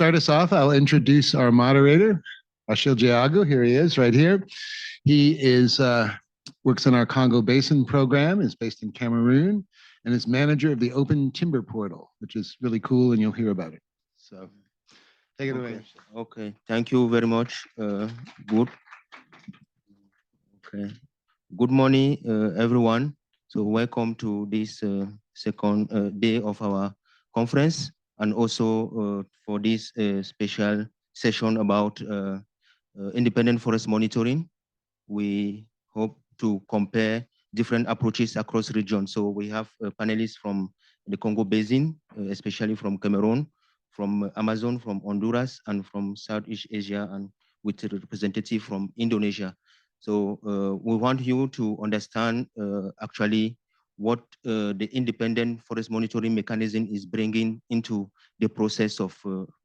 start us off, I'll introduce our moderator, Achille Diago. Here he is, right here. He works in our Congo Basin program, is based in Cameroon, and is manager of the Open Timber Portal, which is really cool, and you'll hear about it. So take it away. Okay, thank you very much. Good. Okay. Good morning, everyone. So welcome to this second day of our conference, and also for this special session about independent forest monitoring. We hope to compare different approaches across regions. So we have panelists from the Congo Basin, especially from Cameroon, from Amazon, from Honduras, and from Southeast Asia, and with a representative from Indonesia. So we want you to understand actually what the independent forest monitoring mechanism is bringing into the process of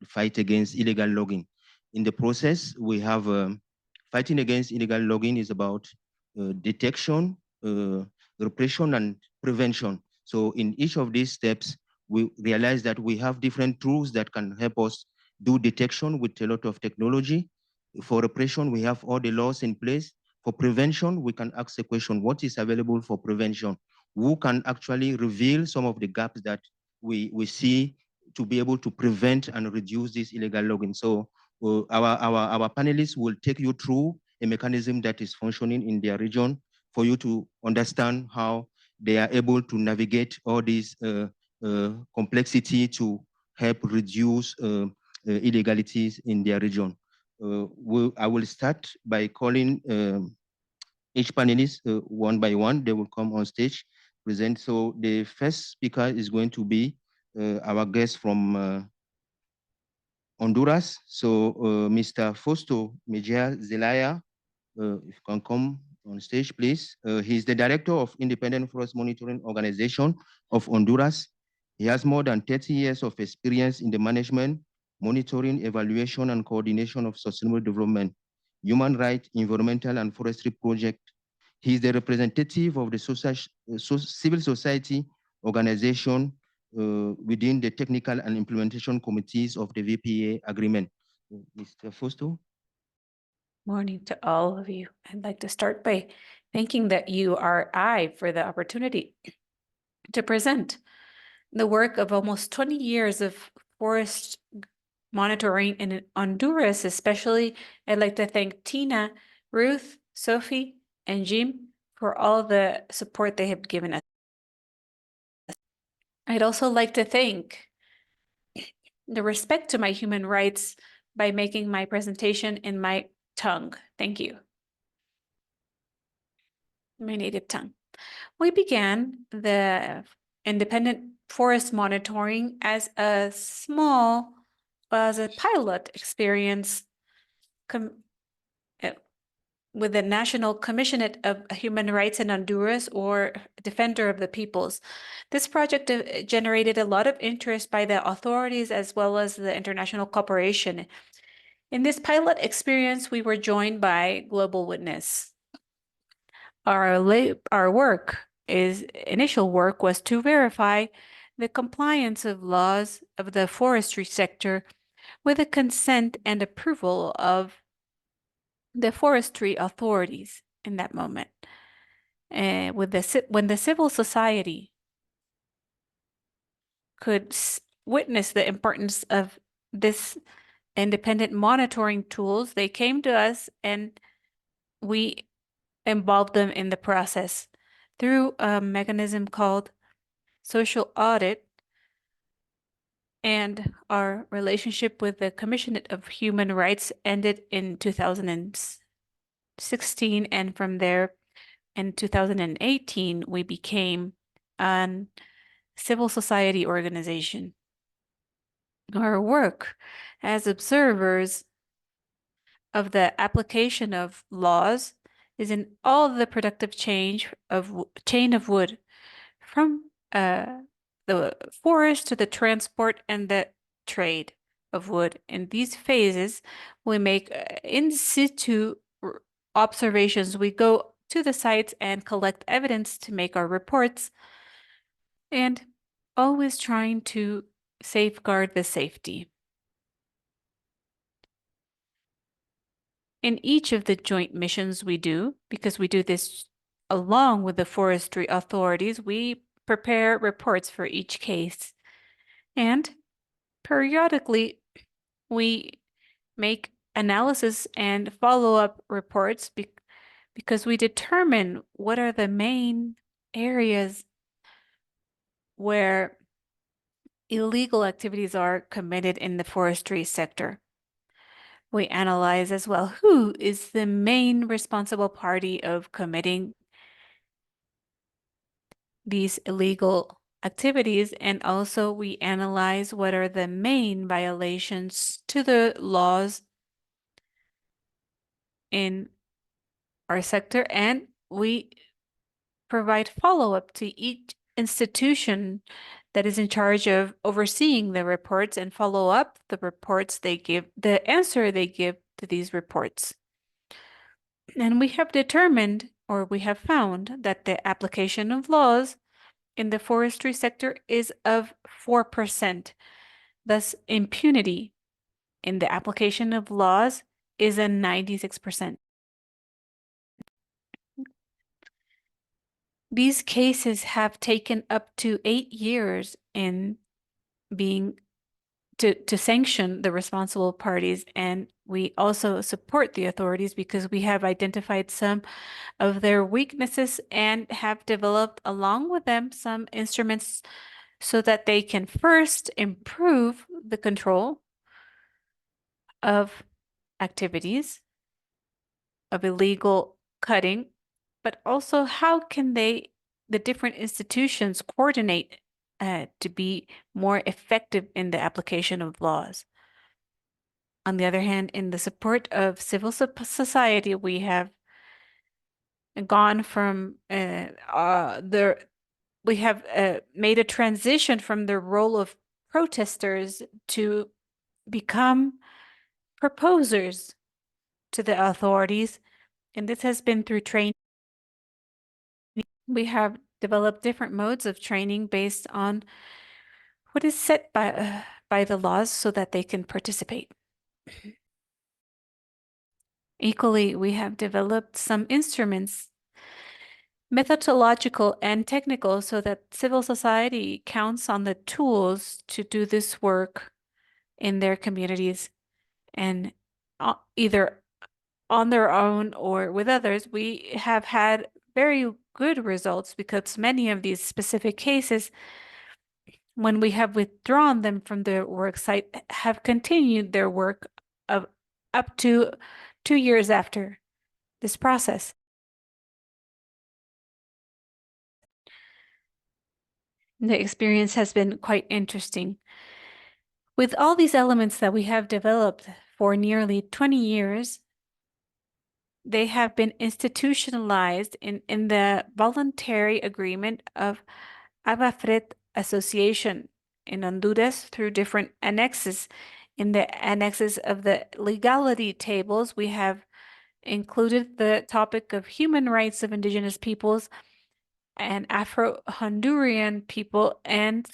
fight against illegal logging. In the process, we have fighting against illegal logging is about detection, repression, and prevention. So in each of these steps, we realize that we have different tools that can help us do detection with a lot of technology. For repression, we have all the laws in place. For prevention, we can ask the question, what is available for prevention? Who can actually reveal some of the gaps that we see to be able to prevent and reduce this illegal logging? So our panelists will take you through a mechanism that is functioning in their region for you to understand how they are able to navigate all this complexity to help reduce illegalities in their region. I will start by calling each panelist one by one. They will come on stage, present. So the first speaker is going to be our guest from Honduras. So Mr. Fausto Mejia Zelaya, if you can come on stage, please. He's the director of Independent Forest Monitoring Organization of Honduras. He has more than 30 years of experience in the management, monitoring, evaluation, and coordination of sustainable development, human rights, environmental, and forestry projects. He is the representative of the civil society organization within the technical and implementation committees of the VPA agreement. Mr. Fausto. Morning to all of you. I'd like to start by thanking that you are for the opportunity to present the work of almost 20 years of forest monitoring in Honduras. Especially, I'd like to thank Tina, Ruth, Sophie, and Jim for all the support they have given us. I'd also like to thank the respect to my human rights by making my presentation in my tongue. Thank you. My native tongue. We began the independent forest monitoring as a pilot experience with the National Commissioner of Human Rights in Honduras, or Defender of the Peoples. This project generated a lot of interest by the authorities as well as the international cooperation. In this pilot experience, we were joined by Global Witness. Our initial work was to verify the compliance of laws of the forestry sector with the consent and approval of the forestry authorities in that moment. When the civil society could witness the importance of this independent monitoring tools, they came to us and we involved them in the process through a mechanism called social audit, and our relationship with the Commission of Human Rights ended in 2016, and from there in 2018 we became a civil society organization. Our work as observers of the application of laws is in all the productive chain of wood, from the forest to the transport and the trade of wood. In these phases, we make in situ observations. We go to the sites and collect evidence to make our reports, and always trying to safeguard the safety. in each of the joint missions we do, because we do this along with the forestry authorities, we prepare reports for each case. And periodically, we make analysis and follow-up reports because we determine what are the main areas where illegal activities are committed in the forestry sector. We analyze as well who is the main responsible party of committing these illegal activities, and also we analyze what are the main violations to the laws in our sector, and we provide follow-up to each institution that is in charge of overseeing the reports and follow up the reports they give, the answer they give to these reports. And we have determined, or we have found, that the application of laws in the forestry sector is of 4%. Thus, impunity in the application of laws is a 96%. These cases have taken up to 8 years in being to sanction the responsible parties, and we also support the authorities because we have identified some of their weaknesses and have developed along with them some instruments so that they can first improve the control of activities of illegal cutting, but also how can the different institutions coordinate to be more effective in the application of laws. On the other hand, in the support of civil society, we have gone from we have made a transition from the role of protesters to become proposers to the authorities, and this has been through training. We have developed different modes of training based on what is set by the laws so that they can participate. Equally, we have developed some instruments, methodological and technical, so that civil society counts on the tools to do this work in their communities, and either on their own or with others. We have had very good results because many of these specific cases, when we have withdrawn them from the work site, have continued their work of up to 2 years after this process. The experience has been quite interesting. With all these elements that we have developed for nearly 20 years, they have been institutionalized in the voluntary agreement of ABAFRET Association in Honduras through different annexes. In the annexes of the legality tables, we have included the topic of human rights of indigenous peoples and Afro-Honduran people and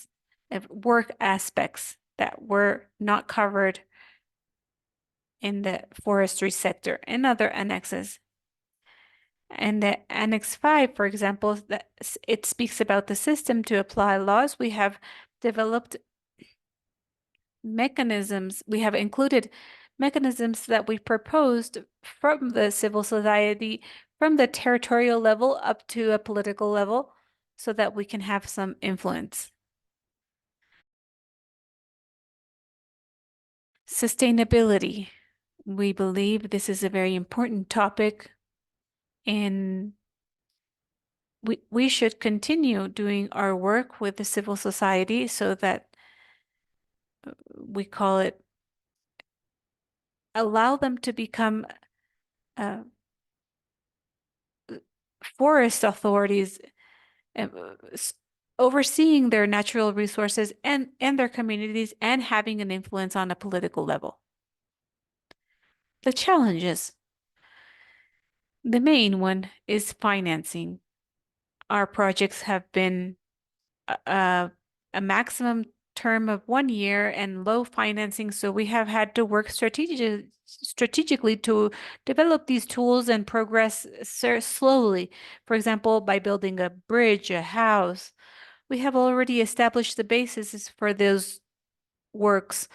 work aspects that were not covered in the forestry sector and other annexes. And the Annex 5, for example, that it speaks about the system to apply laws. We have developed mechanisms. We have included mechanisms that we proposed from the civil society, from the territorial level up to a political level, so that we can have some influence. Sustainability. We believe this is a very important topic, and we should continue doing our work with the civil society so that we call it allow them to become forest authorities, overseeing their natural resources and their communities and having an influence on a political level. The challenges. The main one is financing. Our projects have been a maximum term of 1 year and low financing, so we have had to work strategically to develop these tools and progress slowly. For example, by building a bridge, a house, we have already established the basis for those works.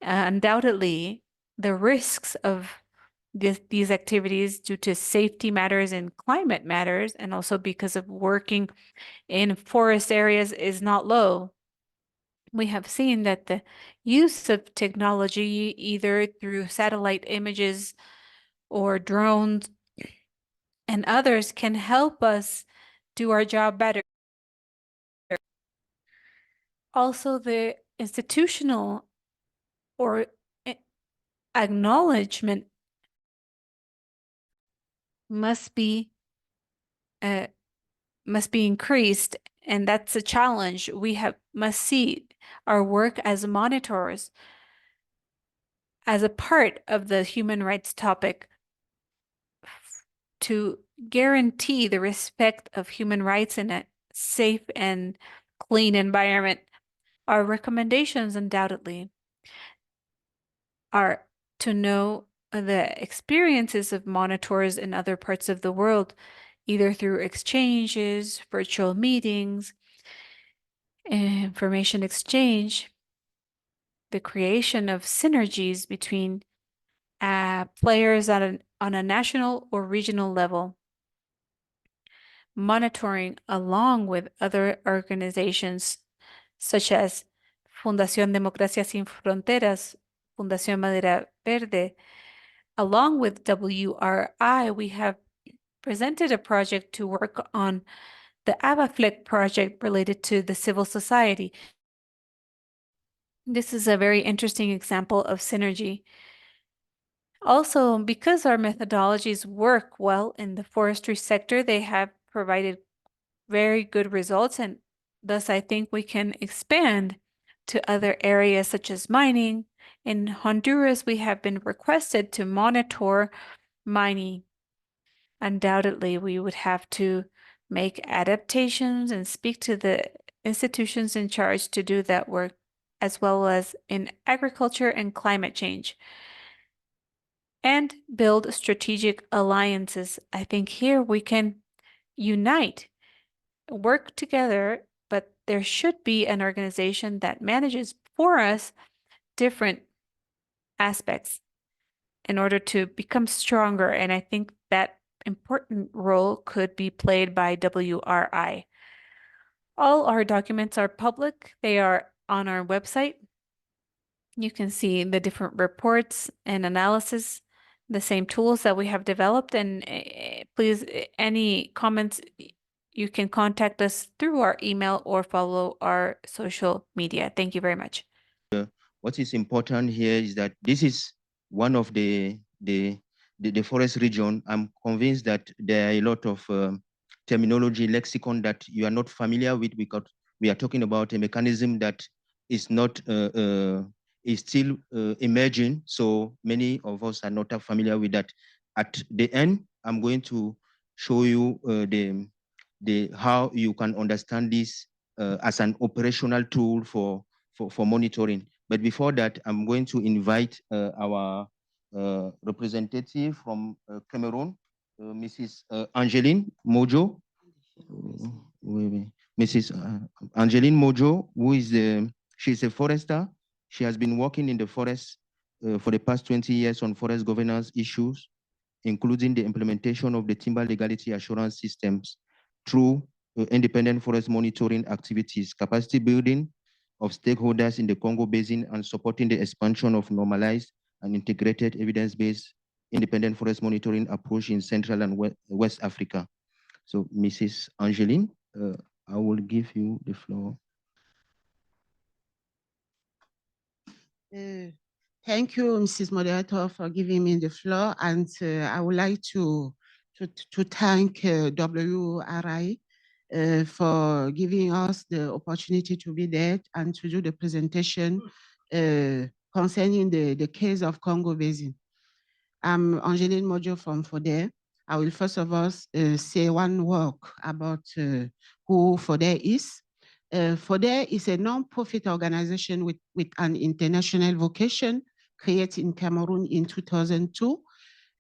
Undoubtedly, the risks of these activities due to safety matters and climate matters, and also because of working in forest areas, is not low. We have seen that the use of technology, either through satellite images or drones and others, can help us do our job better. Also, the institutional or acknowledgement must be increased, and that's a challenge. We must see our work as monitors as a part of the human rights topic to guarantee the respect of human rights in a safe and clean environment. Our recommendations undoubtedly are to know the experiences of monitors in other parts of the world, either through exchanges, virtual meetings, information exchange, the creation of synergies between players on a national or regional level, monitoring along with other organizations such as Fundación Democracia Sin Fronteras, Fundación Madera Verde. Along with WRI, we have presented a project to work on the ABAFLEC project related to the civil society. This is a very interesting example of synergy. Also, because our methodologies work well in the forestry sector, they have provided very good results, and thus I think we can expand to other areas such as mining. In Honduras, we have been requested to monitor mining. Undoubtedly, we would have to make adaptations and speak to the institutions in charge to do that work, as well as in agriculture and climate change, and build strategic alliances. I think here we can unite, work together, but there should be an organization that manages for us different aspects in order to become stronger. And I think that important role could be played by WRI. All our documents are public. They are on our website. You can see the different reports and analysis, the same tools that we have developed. And please, any comments, you can contact us through our email or follow our social media. Thank you very much. What is important here is that this is one of the forest region. I'm convinced that there are a lot of terminology, lexicon that you are not familiar with, because we are talking about a mechanism that is not is still emerging. So many of us are not familiar with that. At the end, I'm going to show you the how you can understand this as an operational tool for monitoring. But before that, I'm going to invite our representative from Cameroon, Mrs. Angeline Mojo. Mrs. Angeline Mojo, who is she's a forester. She has been working in the forest for the past 20 years on forest governance issues, including the implementation of the timber legality assurance systems through independent forest monitoring activities, capacity building of stakeholders in the Congo Basin, and supporting the expansion of normalized and integrated evidence-based independent forest monitoring approach in Central and West Africa. So, Mrs. Angeline, I will give you the floor. Thank you, Mrs. Moderator, for giving me the floor. And I would like to thank WRI for giving us the opportunity to be there and to do the presentation concerning the case of Congo Basin. I'm Angeline Mojo from FODER. I will first of all say one word about who FODER is. FODER is a non-profit organization with an international vocation created in Cameroon in 2002.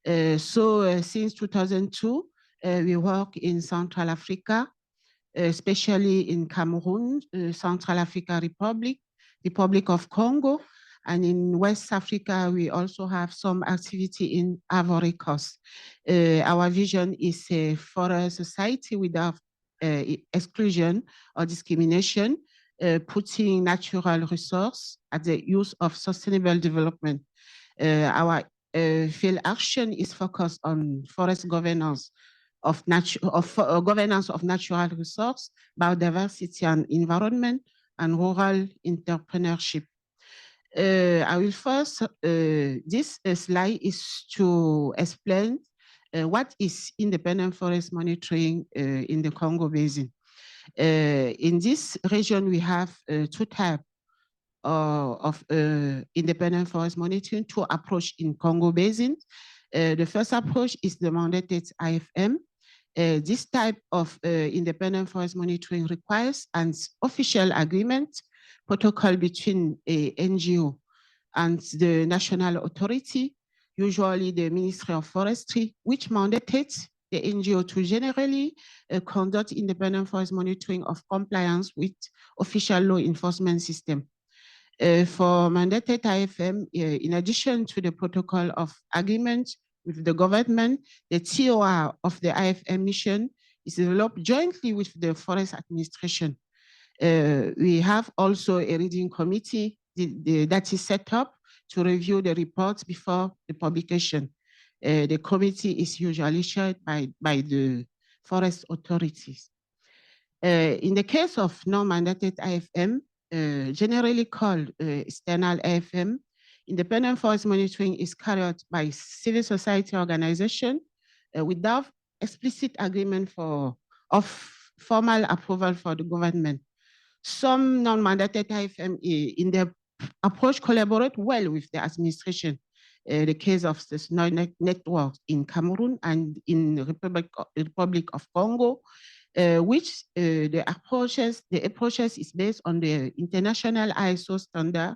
Since 2002, we work in Central Africa, especially in Cameroon, Central Africa Republic, Republic of Congo, and in West Africa, we also have some activity in Ivory Coast. Our vision is for a society without exclusion or discrimination, putting natural resource at the use of sustainable development. Our field action is focused on forest governance of governance of natural resource, biodiversity and environment, and rural entrepreneurship. I will first, this slide is to explain what is independent forest monitoring in the Congo Basin. In this region, we have two types of independent forest monitoring, two approaches in Congo Basin. The first approach is the mandated IFM. This type of independent forest monitoring requires an official agreement protocol between a NGO and the national authority, usually the Ministry of Forestry, which mandates the NGO to generally conduct independent forest monitoring of compliance with official law enforcement system. For mandated IFM, in addition to the protocol of agreement with the government, the TOR of the IFM mission is developed jointly with the Forest Administration. We have also a reading committee that is set up to review the reports before the publication. The committee is usually chaired by the forest authorities. In the case of non-mandated IFM, generally called external IFM, independent forest monitoring is carried out by civil society organization without explicit agreement of formal approval for the government. Some non-mandated IFM in their approach collaborate well with the administration. The case of the SNOI network in Cameroon and in the Republic of Congo, which the approaches is based on the international ISO standard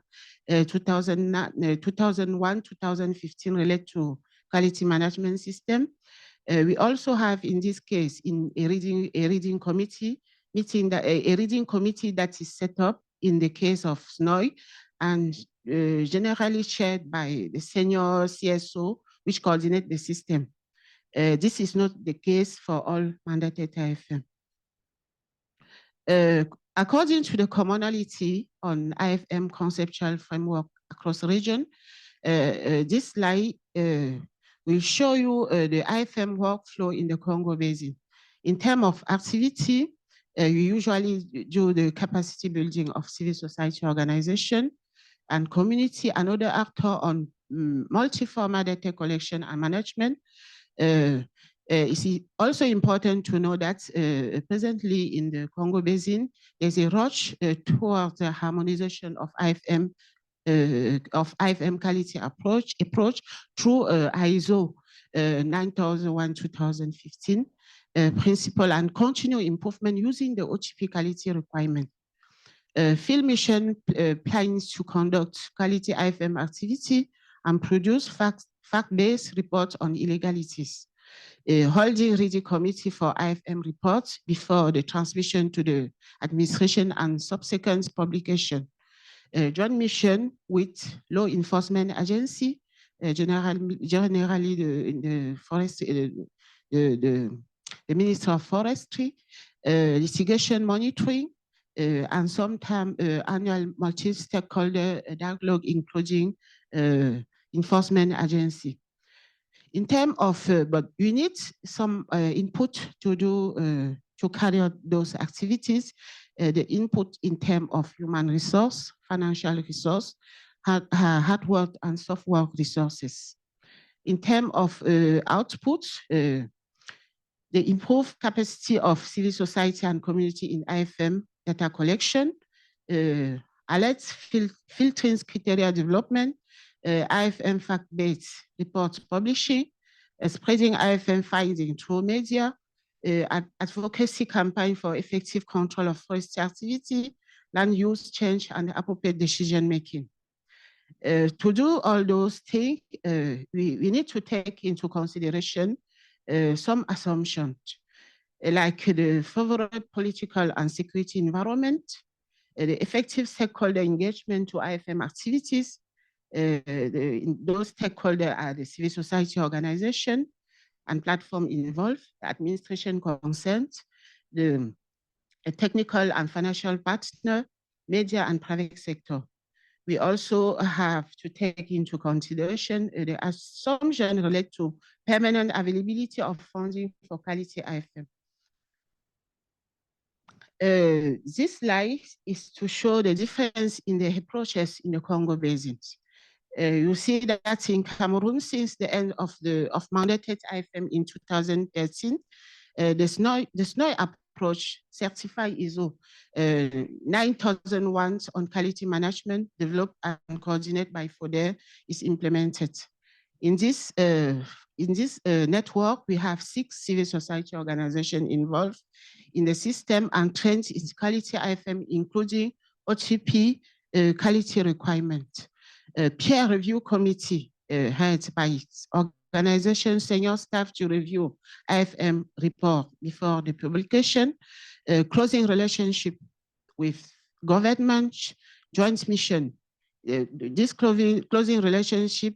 2001-2015 related to quality management system. We also have in this case in a reading committee that is set up in the case of SNOI and generally chaired by the senior CSO, which coordinates the system. This is not the case for all mandated IFM. According to the commonality on IFM conceptual framework across the region, this slide will show you the IFM workflow in the Congo Basin. In terms of activity, we usually do the capacity building of civil society organization and community and other actors on multi-format data collection and management. It's also important to know that presently in the Congo Basin, there's a rush towards the harmonization of IFM quality approach through ISO 9001-2015 principle and continue improvement using the OTP quality requirement. Field mission plans to conduct quality IFM activity and produce fact-based reports on illegalities. Holding reading committee for IFM reports before the transmission to the administration and subsequent publication. Joint mission with law enforcement agency, generally the forest, the Minister of Forestry, litigation monitoring, and sometimes annual multi-stakeholder dialogue, including enforcement agency. In terms of, but we need some input to do, to carry out those activities, the input in terms of human resource, financial resource, hard work and soft work resources. In terms of output, the improved capacity of civil society and community in IFM data collection, alert filtering criteria development, IFM fact-based report publishing, spreading IFM finding through media, advocacy campaign for effective control of forestry activity, land use change, and appropriate decision-making. To do all those things, we need to take into consideration some assumptions, like the favorable political and security environment, the effective stakeholder engagement to IFM activities. Those stakeholders are the civil society organization and platform involved, the administration consent, the technical and financial partner, media and private sector. We also have to take into consideration the assumption related to permanent availability of funding for quality IFM. This slide is to show the difference in the approaches in the Congo Basin. You see that in Cameroon, since the end of mandated IFM in 2013, the SNOI approach, certified ISO 9001 on quality management, developed and coordinated by FODER, is implemented. In this network, we have 6 civil society organizations involved in the system and trained in quality IFM, including OTP quality requirement. Peer review committee headed by its organization senior staff to review IFM report before the publication, closing relationship with government, joint mission. This closing relationship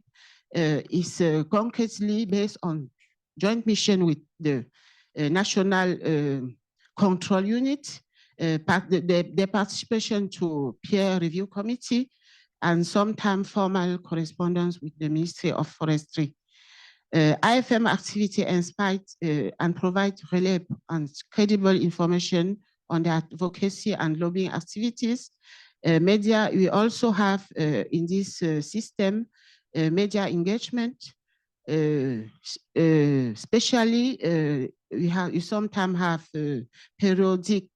is concretely based on joint mission with the national control unit, the participation to peer review committee, and sometimes formal correspondence with the Ministry of Forestry. IFM activity inspire and provide reliable and credible information on the advocacy and lobbying activities. Media, we also have in this system media engagement, especially you sometimes have periodic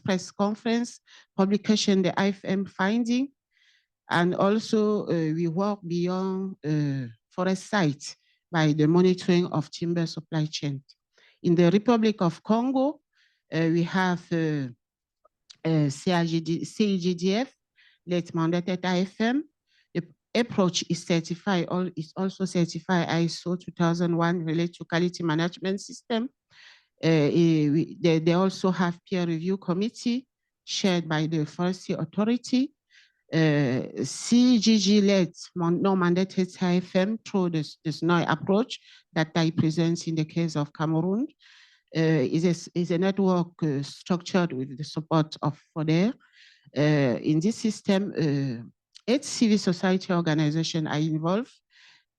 press conference, publication, the IFM finding, and also we work beyond forest sites by the monitoring of timber supply chain. In the Republic of Congo, we have CIGDF, late mandated IFM. The approach is certified, is also certified ISO 2001 related to quality management system. They also have peer review committee shared by the Forestry Authority. CGG-led non-mandated IFM through the SNOI approach that I present in the case of Cameroon is a network structured with the support of FODER. In this system, 8 civil society organizations are involved,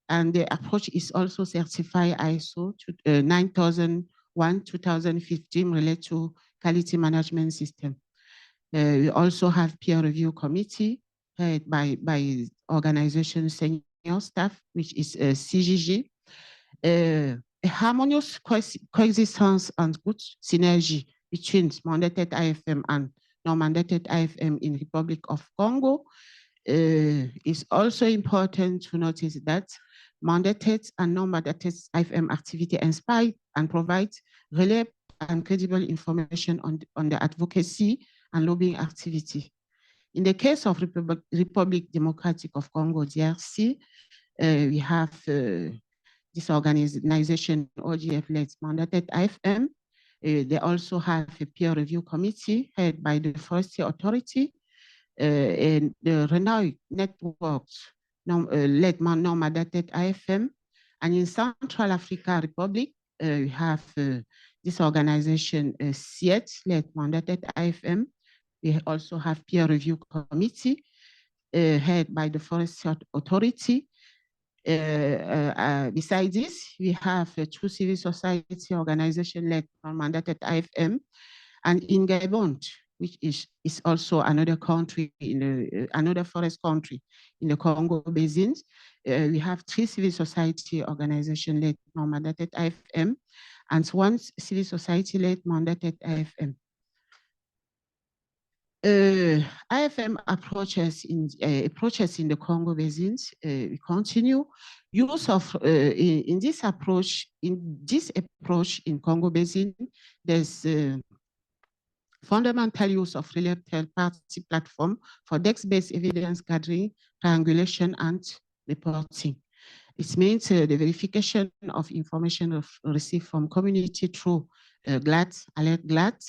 and the approach is also certified ISO 9001-2015 related to quality management system. We also have peer review committee headed by organization senior staff, which is CGG. A harmonious coexistence and good synergy between mandated IFM and non-mandated IFM in Republic of Congo. It's also important to notice that mandated and non-mandated IFM activity inspire and provide reliable and credible information on the advocacy and lobbying activity. In the case of Republic Democratic of Congo, DRC, we have this organization, OGF-led mandated IFM. They also have a peer review committee headed by the Forestry Authority, and the RENOI networks, led non-mandated IFM. And in Central Africa Republic, we have this organization, CIET-led mandated IFM. We also have peer review committee headed by the Forestry Authority. Besides this, we have 2 civil society organization-led non-mandated IFM. And in Gabon, which is also another country, another forest country in the Congo Basin, we have 3 civil society organization-led non-mandated IFM and 1 civil society-led mandated IFM. IFM approaches in the Congo basins. We continue use of in this approach in Congo basin. There's fundamental use of related third-party platform for text-based evidence gathering, triangulation, and reporting. It means the verification of information received from community through GLAD, alert GLAD,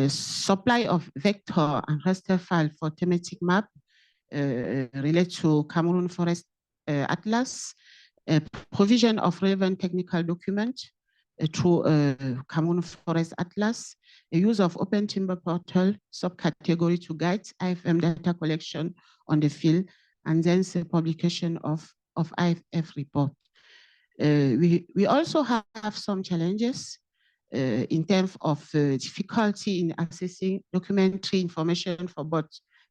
supply of vector and raster file for thematic map related to Cameroon Forest Atlas, provision of relevant technical document through Cameroon Forest Atlas, a use of Open Timber Portal subcategory to guide IFM data collection on the field, and then the publication of IFF report. We also have some challenges in terms of difficulty in accessing documentary information for both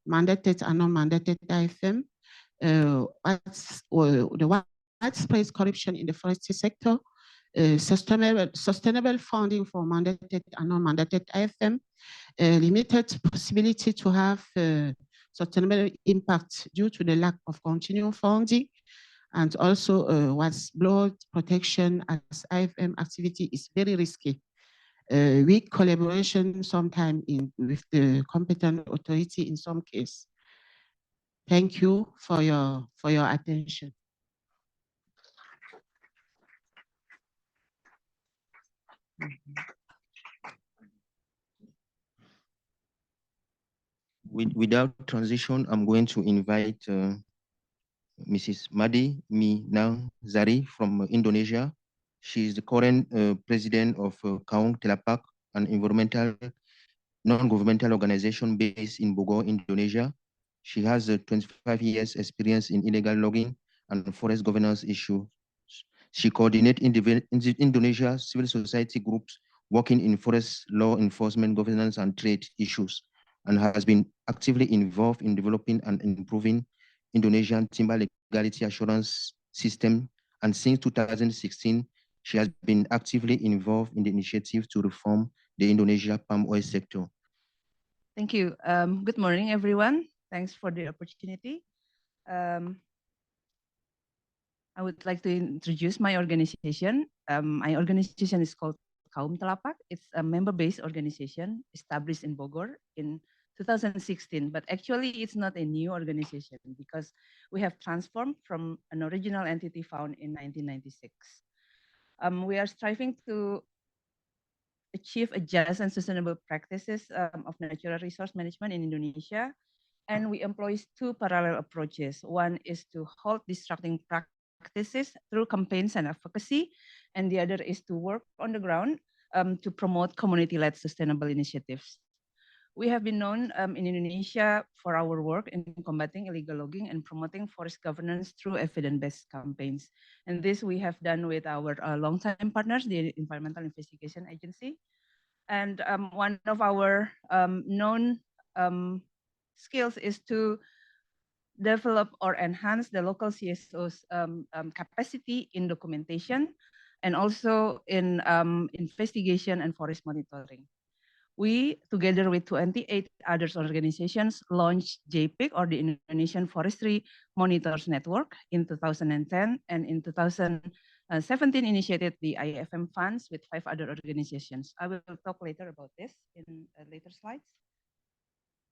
mandated and non-mandated IFM. The widespread corruption in the forestry sector, sustainable funding for mandated and non-mandated IFM, limited possibility to have sustainable impact due to the lack of continuing funding, and also what's blood protection as IFM activity is very risky. Weak collaboration sometimes with the competent authority in some case. Thank you for your attention. Without transition, I'm going to invite Mrs. Madi Minang Zari from Indonesia. She is the current president of Kaung Telapak, an environmental non-governmental organization based in Bogor, Indonesia. She has 25 years experience in illegal logging and forest governance issues. She coordinates Indonesia civil society groups working in forest law enforcement, governance, and trade issues, and has been actively involved in developing and improving Indonesian timber legality assurance system. And since 2016, she has been actively involved in the initiative to reform the Indonesia palm oil sector. Thank you. Good morning, everyone. Thanks for the opportunity. I would like to introduce my organization. My organization is called Kaum Telapak. It's a member-based organization established in Bogor in 2016, but actually it's not a new organization because we have transformed from an original entity found in 1996. We are striving to achieve a just and sustainable practices of natural resource management in Indonesia, and we employ two parallel approaches. One is to halt destructing practices through campaigns and advocacy, and the other is to work on the ground to promote community-led sustainable initiatives. We have been known in Indonesia for our work in combating illegal logging and promoting forest governance through evidence-based campaigns. And this we have done with our longtime partners, the Environmental Investigation Agency. And one of our known skills is to develop or enhance the local CSO's capacity in documentation and also in investigation and forest monitoring. We, together with 28 other organizations, launched JPIC, or the Indonesian Forestry Monitors Network, in 2010, and in 2017 initiated the IFM funds with 5 other organizations. I will talk later about this in later slides.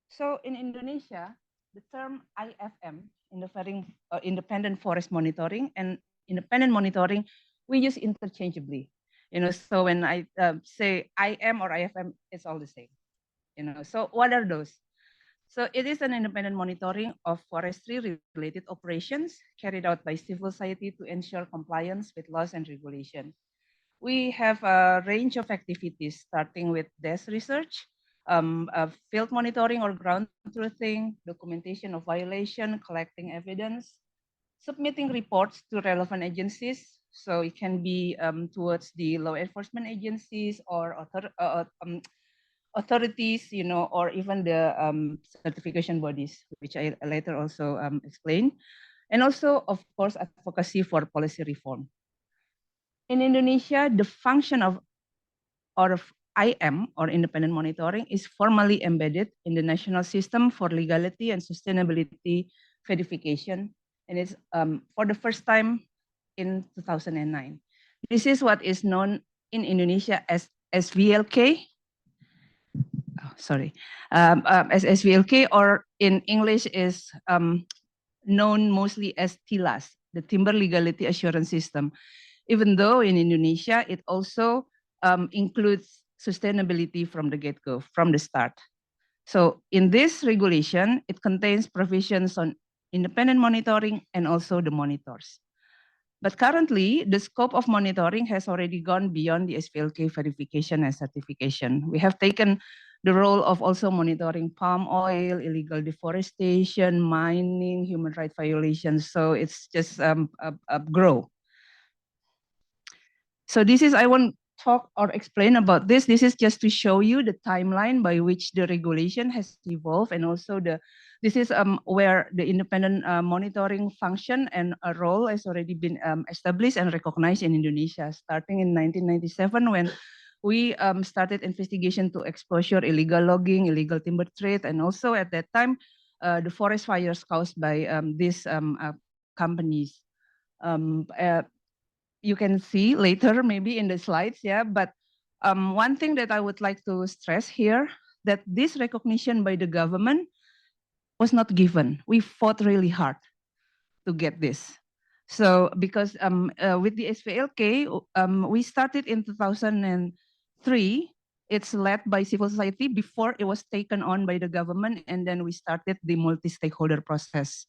So in Indonesia, the term IFM, independent forest monitoring, and independent monitoring, we use interchangeably. So when I say IM or IFM, it's all the same. So what are those? So it is an independent monitoring of forestry-related operations carried out by civil society to ensure compliance with laws and regulation. We have a range of activities, starting with desk research, field monitoring or ground truthing, documentation of violation, collecting evidence, submitting reports to relevant agencies. So it can be towards the law enforcement agencies or authorities, or even the certification bodies, which I later also explain. And also, of course, advocacy for policy reform. In Indonesia, the function of IM, or independent monitoring, is formally embedded in the National System for Legality and Sustainability Verification, and it's for the first time in 2009. This is what is known in Indonesia as SVLK. As SVLK, or in English is known mostly as TILAS, the Timber Legality Assurance System. Even though in Indonesia, it also includes sustainability from the get-go, from the start. So in this regulation, it contains provisions on independent monitoring and also the monitors. But currently, the scope of monitoring has already gone beyond the SVLK verification and certification. We have taken the role of also monitoring palm oil, illegal deforestation, mining, human rights violations. So it's just grow. So this is, I won't talk or explain about this. This is just to show you the timeline by which the regulation has evolved, and also this is where the independent monitoring function and a role has already been established and recognized in Indonesia, starting in 1997 when we started investigation to exposure illegal logging, illegal timber trade, and also at that time, the forest fires caused by these companies. You can see later maybe in the slides, yeah, but one thing that I would like to stress here, that this recognition by the government was not given. We fought really hard to get this. So because with the SVLK, we started in 2003. It's led by civil society before it was taken on by the government, and then we started the multi-stakeholder process.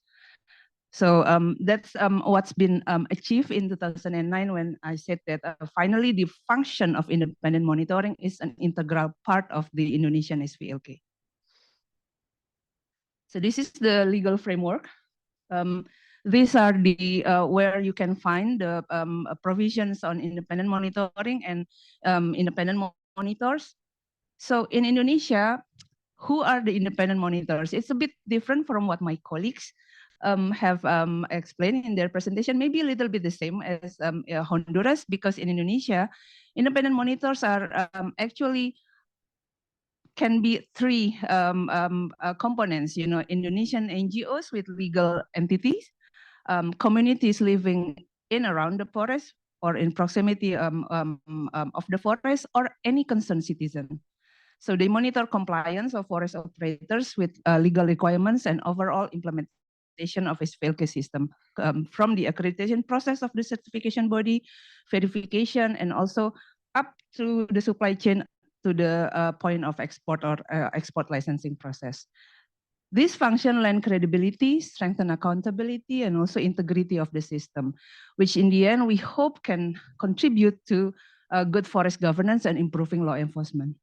So that's what's been achieved in 2009 when I said that finally the function of independent monitoring is an integral part of the Indonesian SVLK. So this is the legal framework. These are the where you can find the provisions on independent monitoring and independent monitors. So in Indonesia, who are the independent monitors? It's a bit different from what my colleagues have explained in their presentation, maybe a little bit the same as Honduras, because in Indonesia, independent monitors are actually can be three components, Indonesian NGOs with legal entities, communities living in around the forest or in proximity of the forest, or any concerned citizen. So they monitor compliance of forest operators with legal requirements and overall implementation of SVLK system from the accreditation process of the certification body, verification, and also up to the supply chain to the point of export or export licensing process. This function lend credibility, strengthen accountability, and also integrity of the system, which in the end we hope can contribute to good forest governance and improving law enforcement.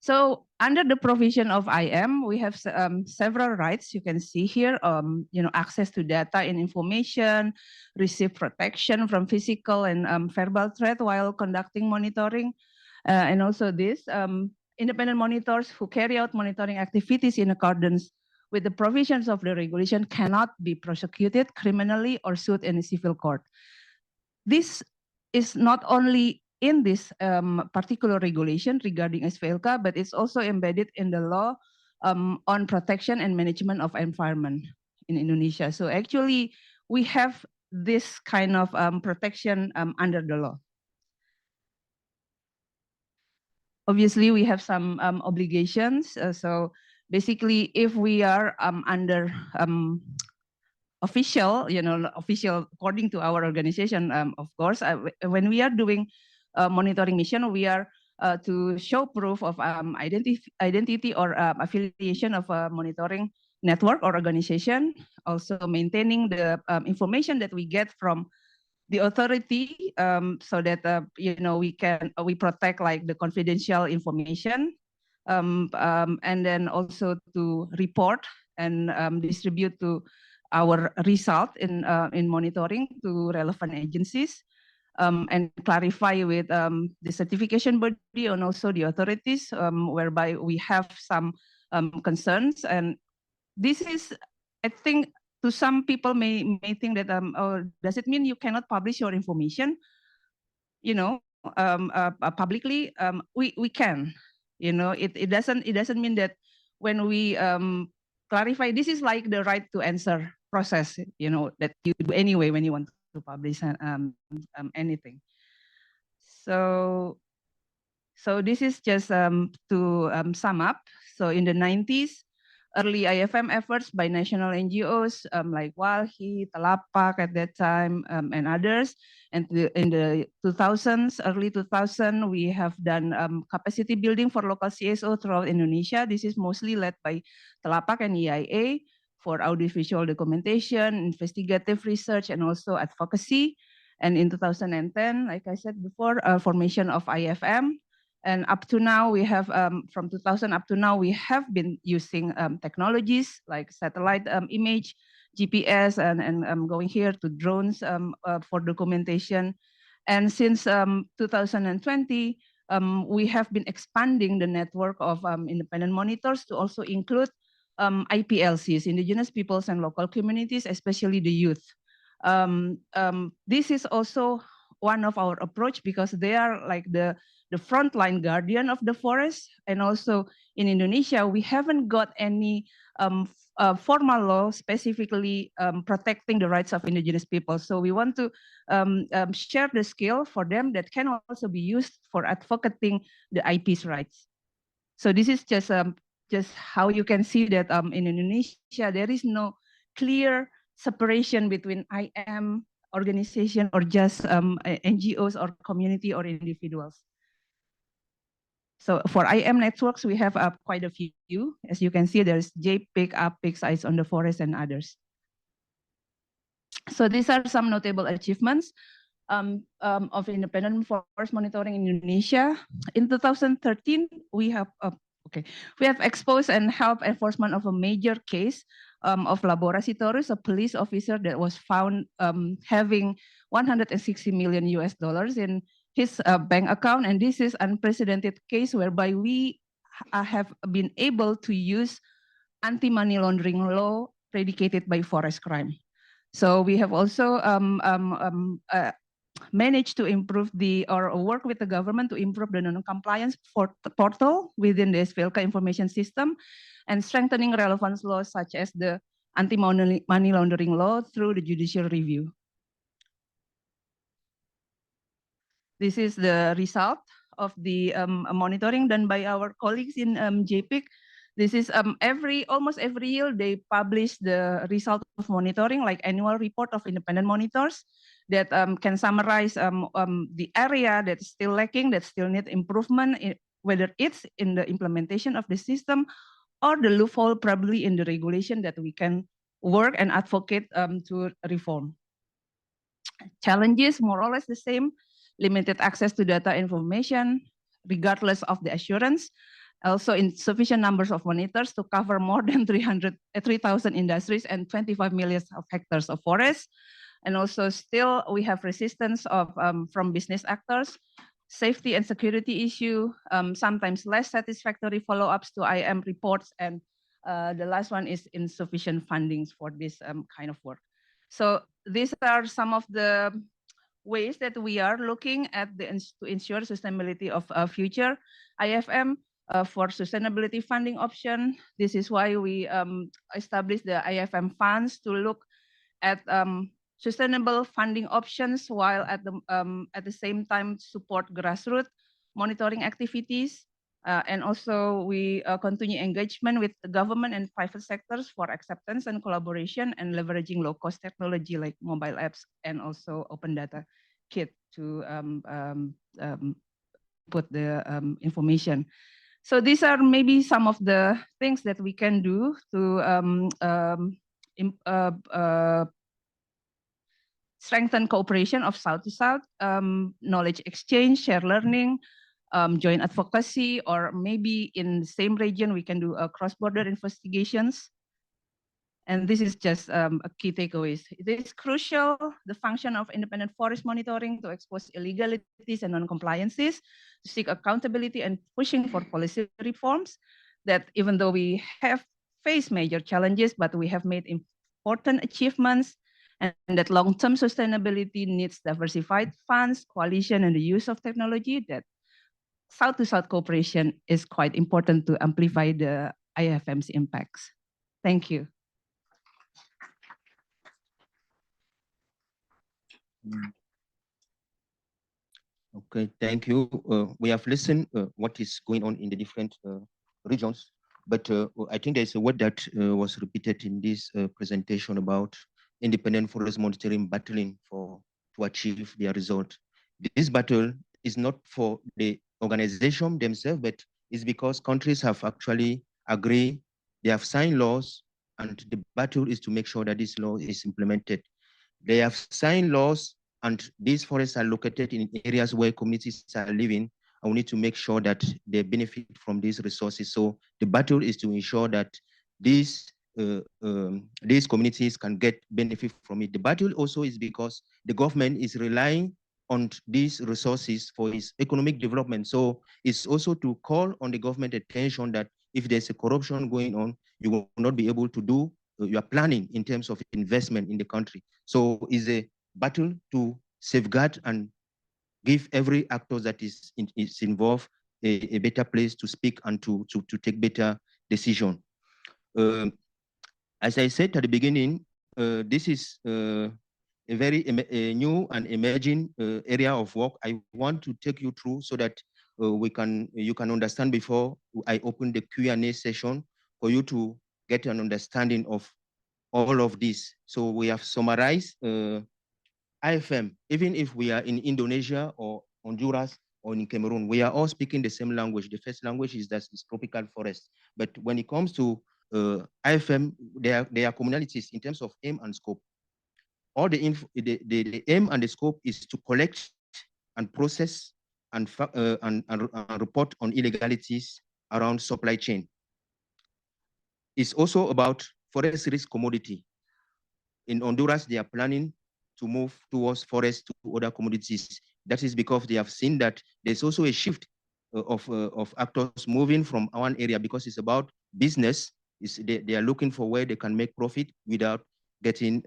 So under the provision of IM, we have several rights you can see here, access to data and information, receive protection from physical and verbal threat while conducting monitoring. And also this, independent monitors who carry out monitoring activities in accordance with the provisions of the regulation cannot be prosecuted criminally or sued in a civil court. This is not only in this particular regulation regarding SVLK, but it's also embedded in the law on protection and management of environment in Indonesia. So actually, we have this kind of protection under the law. Obviously, we have some obligations. So basically, if we are under official according to our organization, of course, when we are doing monitoring mission, we are to show proof of identity or affiliation of a monitoring network or organization, also maintaining the information that we get from the authority, so that we protect like the confidential information, and then also to report and distribute to our result in monitoring to relevant agencies, and clarify with the certification body and also the authorities, whereby we have some concerns. And this is, I think, to some people may think that, oh, does it mean you cannot publish your information? publicly, we can. It doesn't mean that when we clarify, this is like the right to answer process, that you do anyway when you want to publish anything. So this is just to sum up. So in the 90s, early IFM efforts by national NGOs like WALHI, Telapak at that time, and others. And in the 2000s, early 2000, we have done capacity building for local CSO throughout Indonesia. This is mostly led by Telapak and EIA for audiovisual documentation, investigative research, and also advocacy. And in 2010, like I said before, formation of IFM. And up to now, we have, from 2000 up to now, we have been using technologies like satellite image, GPS, and going here to drones for documentation. And since 2020, we have been expanding the network of independent monitors to also include IPLCs, indigenous peoples and local communities, especially the youth. This is also one of our approach because they are like the frontline guardian of the forest. And also in Indonesia, we haven't got any formal law specifically protecting the rights of indigenous people. So we want to share the skill for them that can also be used for advocating the IP's rights. So this is just how you can see that in Indonesia, there is no clear separation between IM organization or just NGOs or community or individuals. So for IM networks, we have quite a few. As you can see, there's JPIC, APIC, Eyes on the Forest, and others. So these are some notable achievements of independent forest monitoring in Indonesia. In 2013, we have exposed and helped enforcement of a major case of Laborasi Taurus, a police officer that was found having $160 million in his bank account. And this is unprecedented case whereby we have been able to use anti-money laundering law predicated by forest crime. So we have also managed to improve or work with the government to improve the non-compliance portal within the SVLK information system and strengthening relevance laws such as the anti-money laundering law through the judicial review. This is the result of the monitoring done by our colleagues in JPIC. This is almost every year they publish the result of monitoring, like annual report of independent monitors that can summarize the area that's still lacking, that still need improvement, whether it's in the implementation of the system or the loophole probably in the regulation that we can work and advocate to reform. Challenges, more or less the same, limited access to data information, regardless of the assurance. Also insufficient numbers of monitors to cover more than 3,000 industries and 25 million of hectares of forest. And also still we have resistance from business actors, safety and security issue, sometimes less satisfactory follow-ups to IM reports. And the last one is insufficient fundings for this kind of work. So these are some of the ways that we are looking at to ensure sustainability of future IFM. For sustainability funding option, this is why we established the IFM funds to look at sustainable funding options while at the same time support grassroots monitoring activities. And also we continue engagement with the government and private sectors for acceptance and collaboration and leveraging low-cost technology like mobile apps and also open data kit to put the information. So these are maybe some of the things that we can do to strengthen cooperation of South to South, knowledge exchange, share learning, joint advocacy, or maybe in the same region, we can do cross-border investigations. And this is just a key takeaways. It is crucial, the function of independent forest monitoring to expose illegalities and non-compliances, to seek accountability and pushing for policy reforms that even though we have faced major challenges, but we have made important achievements and that long-term sustainability needs diversified funds, coalition, and the use of technology. That South-to-South cooperation is quite important to amplify the IFM's impacts. Thank you. Okay, thank you. We have listened what is going on in the different regions, but I think there's a word that was repeated in this presentation about independent forest monitoring battling to achieve their result. This battle is not for the organization themselves, but it's because countries have actually agreed, they have signed laws, and the battle is to make sure that this law is implemented. They have signed laws, and these forests are located in areas where communities are living, and we need to make sure that they benefit from these resources. So the battle is to ensure that these communities can get benefit from it. The battle also is because the government is relying on these resources for its economic development. So it's also to call on the government attention that if there's a corruption going on, you will not be able to do your planning in terms of investment in the country. So it's a battle to safeguard and give every actor that is involved a better place to speak and to take better decision. As I said at the beginning, this is a very new and emerging area of work. I want to take you through so that you can understand before I open the Q&A session for you to get an understanding of all of this. So we have summarized IFM, even if we are in Indonesia or Honduras or in Cameroon, we are all speaking the same language. The first language is tropical forest. But when it comes to IFM, there are commonalities in terms of aim and scope. All the aim and the scope is to collect and process and report on illegalities around supply chain. It's also about forest risk commodity. In Honduras, they are planning to move towards forest to other commodities. That is because they have seen that there's also a shift of actors moving from one area because it's about business. They are looking for where they can make profit without getting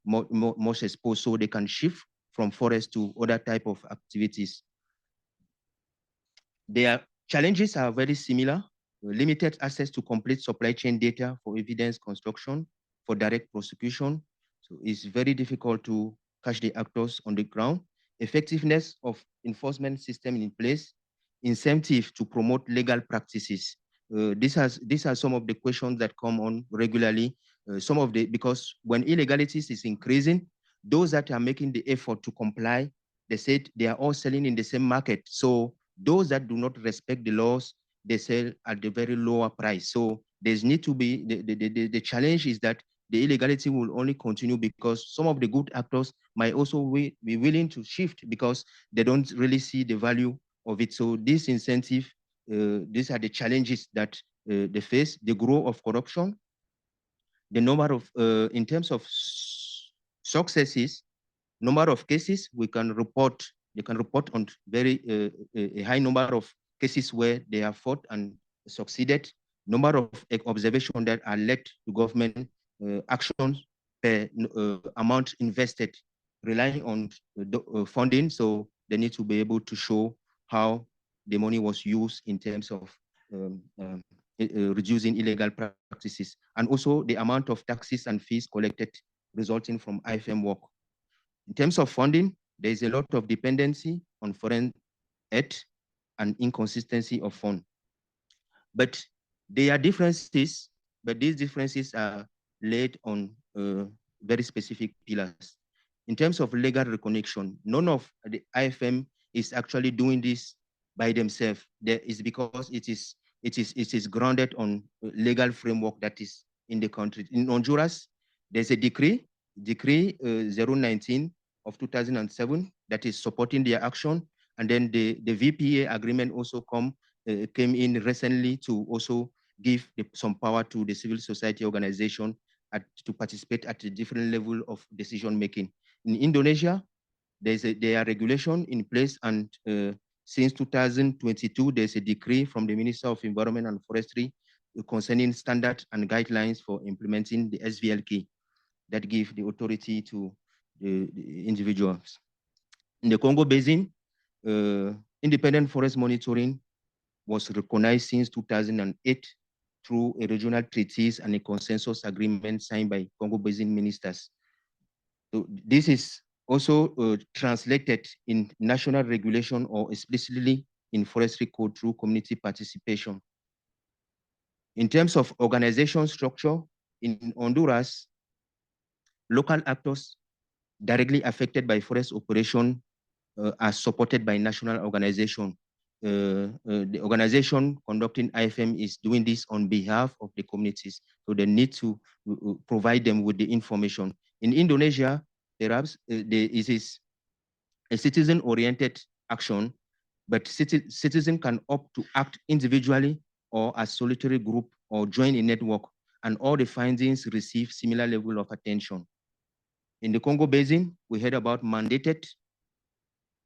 more exposed, so they can shift from forest to other type of activities. Their challenges are very similar. Limited access to complete supply chain data for evidence construction, for direct prosecution. So it's very difficult to catch the actors on the ground. Effectiveness of enforcement system in place, incentive to promote legal practices. These are some of the questions that come on regularly. Because when illegalities is increasing, those that are making the effort to comply, they said they are all selling in the same market. So those that do not respect the laws, they sell at the very lower price. So there's need to be, the challenge is that the illegality will only continue because some of the good actors might also be willing to shift because they don't really see the value of it. So this incentive, these are the challenges that they face, the growth of corruption, the number of, in terms of successes, number of cases we can report, they can report on very a high number of cases where they have fought and succeeded, number of observations that are led to government actions per amount invested, relying on funding. So they need to be able to show how the money was used in terms of reducing illegal practices, and also the amount of taxes and fees collected resulting from IFM work. In terms of funding, there is a lot of dependency on foreign aid and inconsistency of fund. But there are differences, but these differences are laid on very specific pillars. In terms of legal recognition, none of the IFM is actually doing this by themselves. There is because it is grounded on legal framework that is in the country. In Honduras, there's a decree 019 of 2007 that is supporting their action. And then the VPA agreement also came in recently to also give some power to the civil society organization to participate at a different level of decision making. In Indonesia, there are regulation in place, and since 2022, there's a decree from the Minister of Environment and Forestry concerning standards and guidelines for implementing the SVLK. that give the authority to the individuals. In the Congo Basin, independent forest monitoring was recognized since 2008 through a regional treaties and a consensus agreement signed by Congo Basin ministers. So this is also translated in national regulation or explicitly in forestry code through community participation. In terms of organization structure, in Honduras, local actors directly affected by forest operation are supported by national organization. The organization conducting IFM is doing this on behalf of the communities, so they need to provide them with the information. In Indonesia, perhaps it is a citizen-oriented action, but citizen can opt to act individually or as solitary group or join a network, and all the findings receive similar level of attention. In the Congo Basin, we heard about mandated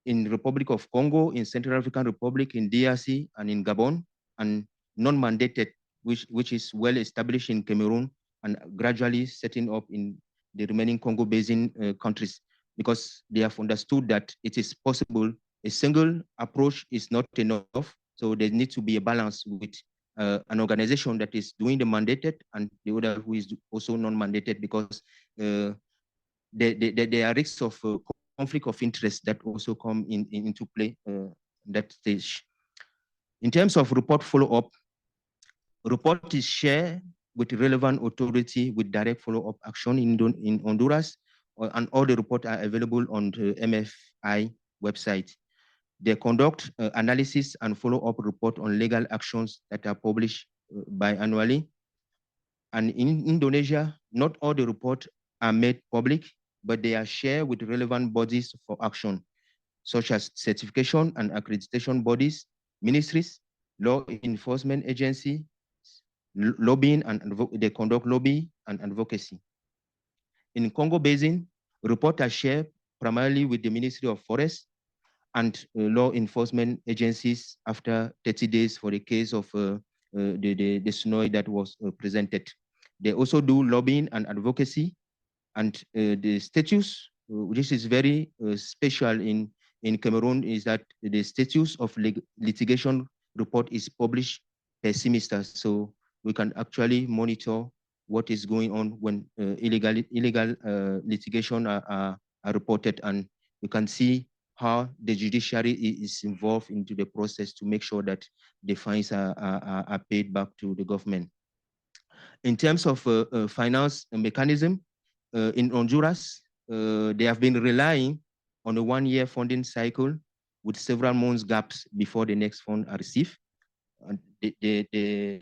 in Republic of Congo, in Central African Republic, in DRC, and in Gabon, and non-mandated, which is well established in Cameroon and gradually setting up in the remaining Congo Basin countries, because they have understood that it is possible. A single approach is not enough, so there needs to be a balance with an organization that is doing the mandated and the other who is also non-mandated, because there are risks of conflict of interest that also come into play that stage. In terms of report follow-up, report is shared with relevant authority with direct follow-up action in Honduras, and all the reports are available on the MFI website. They conduct analysis and follow-up report on legal actions that are published biannually. And in Indonesia, not all the reports are made public, but they are shared with relevant bodies for action, such as certification and accreditation bodies, ministries, law enforcement agency, lobbying, and they conduct lobby and advocacy. In Congo Basin, reports are shared primarily with the Ministry of Forests and law enforcement agencies after 30 days for the case of the SNOI that was presented. They also do lobbying and advocacy, and the status, which is very special in Cameroon, is that the status of litigation report is published per semester, so we can actually monitor what is going on when illegal litigation are reported, and we can see how the judiciary is involved into the process to make sure that the fines are paid back to the government. In terms of finance mechanism, in Honduras, they have been relying on a one-year funding cycle with several months gaps before the next fund are received. And there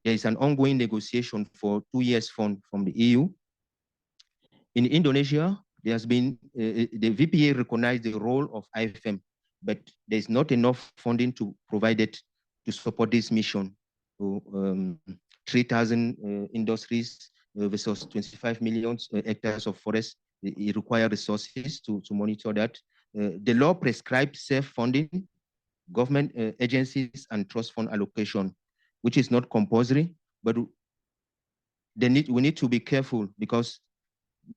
is an ongoing negotiation for 2 years fund from the EU. In Indonesia, there has been, the VPA recognized the role of IFM, but there's not enough funding to provide it to support this mission. So, 3,000 industries versus 25 million hectares of forest, it requires resources to monitor that. The law prescribes self-funding, government agencies, and trust fund allocation, which is not compulsory, but we need to be careful, because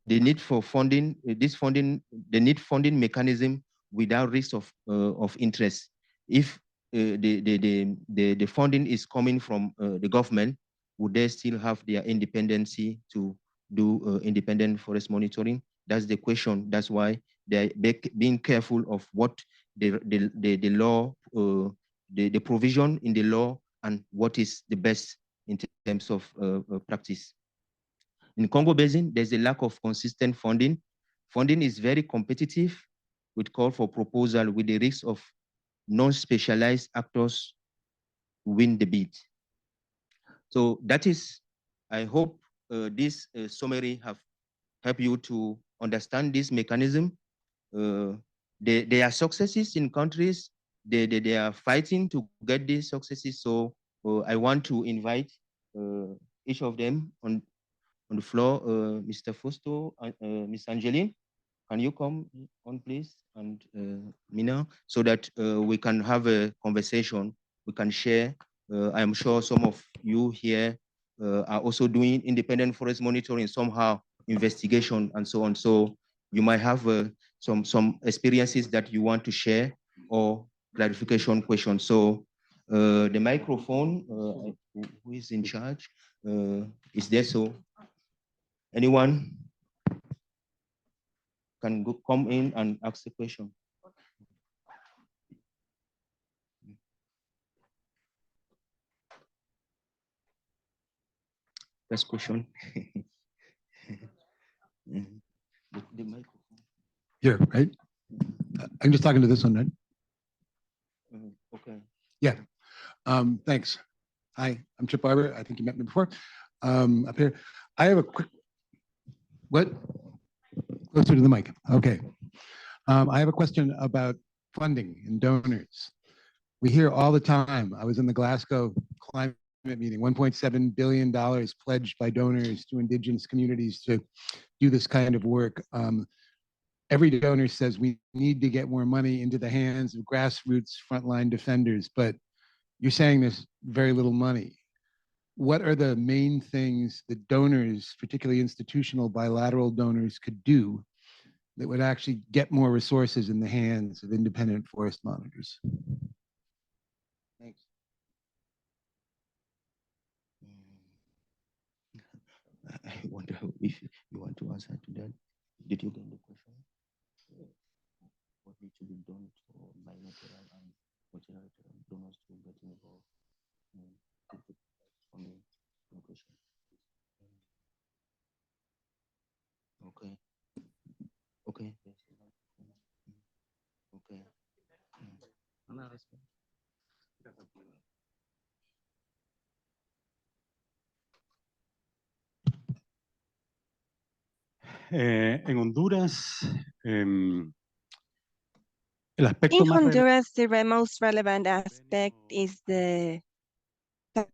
the need for funding, they need funding mechanism without risk of interest. If the funding is coming from the government, would they still have their independency to do independent forest monitoring? That's the question. That's why they're being careful of what the law, the provision in the law, and what is the best in terms of practice. In Congo Basin, there's a lack of consistent funding. Funding is very competitive with call for proposal, with the risk of non-specialized actors win the bid. So that is, I hope this summary have helped you to understand this mechanism. There are successes in countries, they are fighting to get these successes. So I want to invite each of them on the floor. Mr. Fausto, Ms. Angeline, can you come on, please? And Mina, so that we can have a conversation, we can share. I am sure some of you here are also doing independent forest monitoring somehow, investigation and so on. So you might have some experiences that you want to share or clarification questions. So the microphone, who is in charge, is there. So anyone can come in and ask the question. First question. The microphone. Here, right? I'm just talking to this one, right? Okay. Yeah. Thanks. Hi, I'm Chip Barber. I think you met me before. Up here. I have a quick, what? Closer to the mic. Okay. I have a question about funding and donors. We hear all the time. I was in the Glasgow climate meeting, $1.7 billion pledged by donors to indigenous communities to do this kind of work. Every donor says we need to get more money into the hands of grassroots frontline defenders, but you're saying there's very little money. What are the main things that donors, particularly institutional bilateral donors, could do that would actually get more resources in the hands of independent forest monitors? Thanks. I wonder if you want to answer to that. Did you get the question? What needs to be done for bilateral and multilateral donors to get involved? For me, no question. Okay. Okay. Okay. En Honduras, el aspecto In más Honduras, the most relevant aspect is the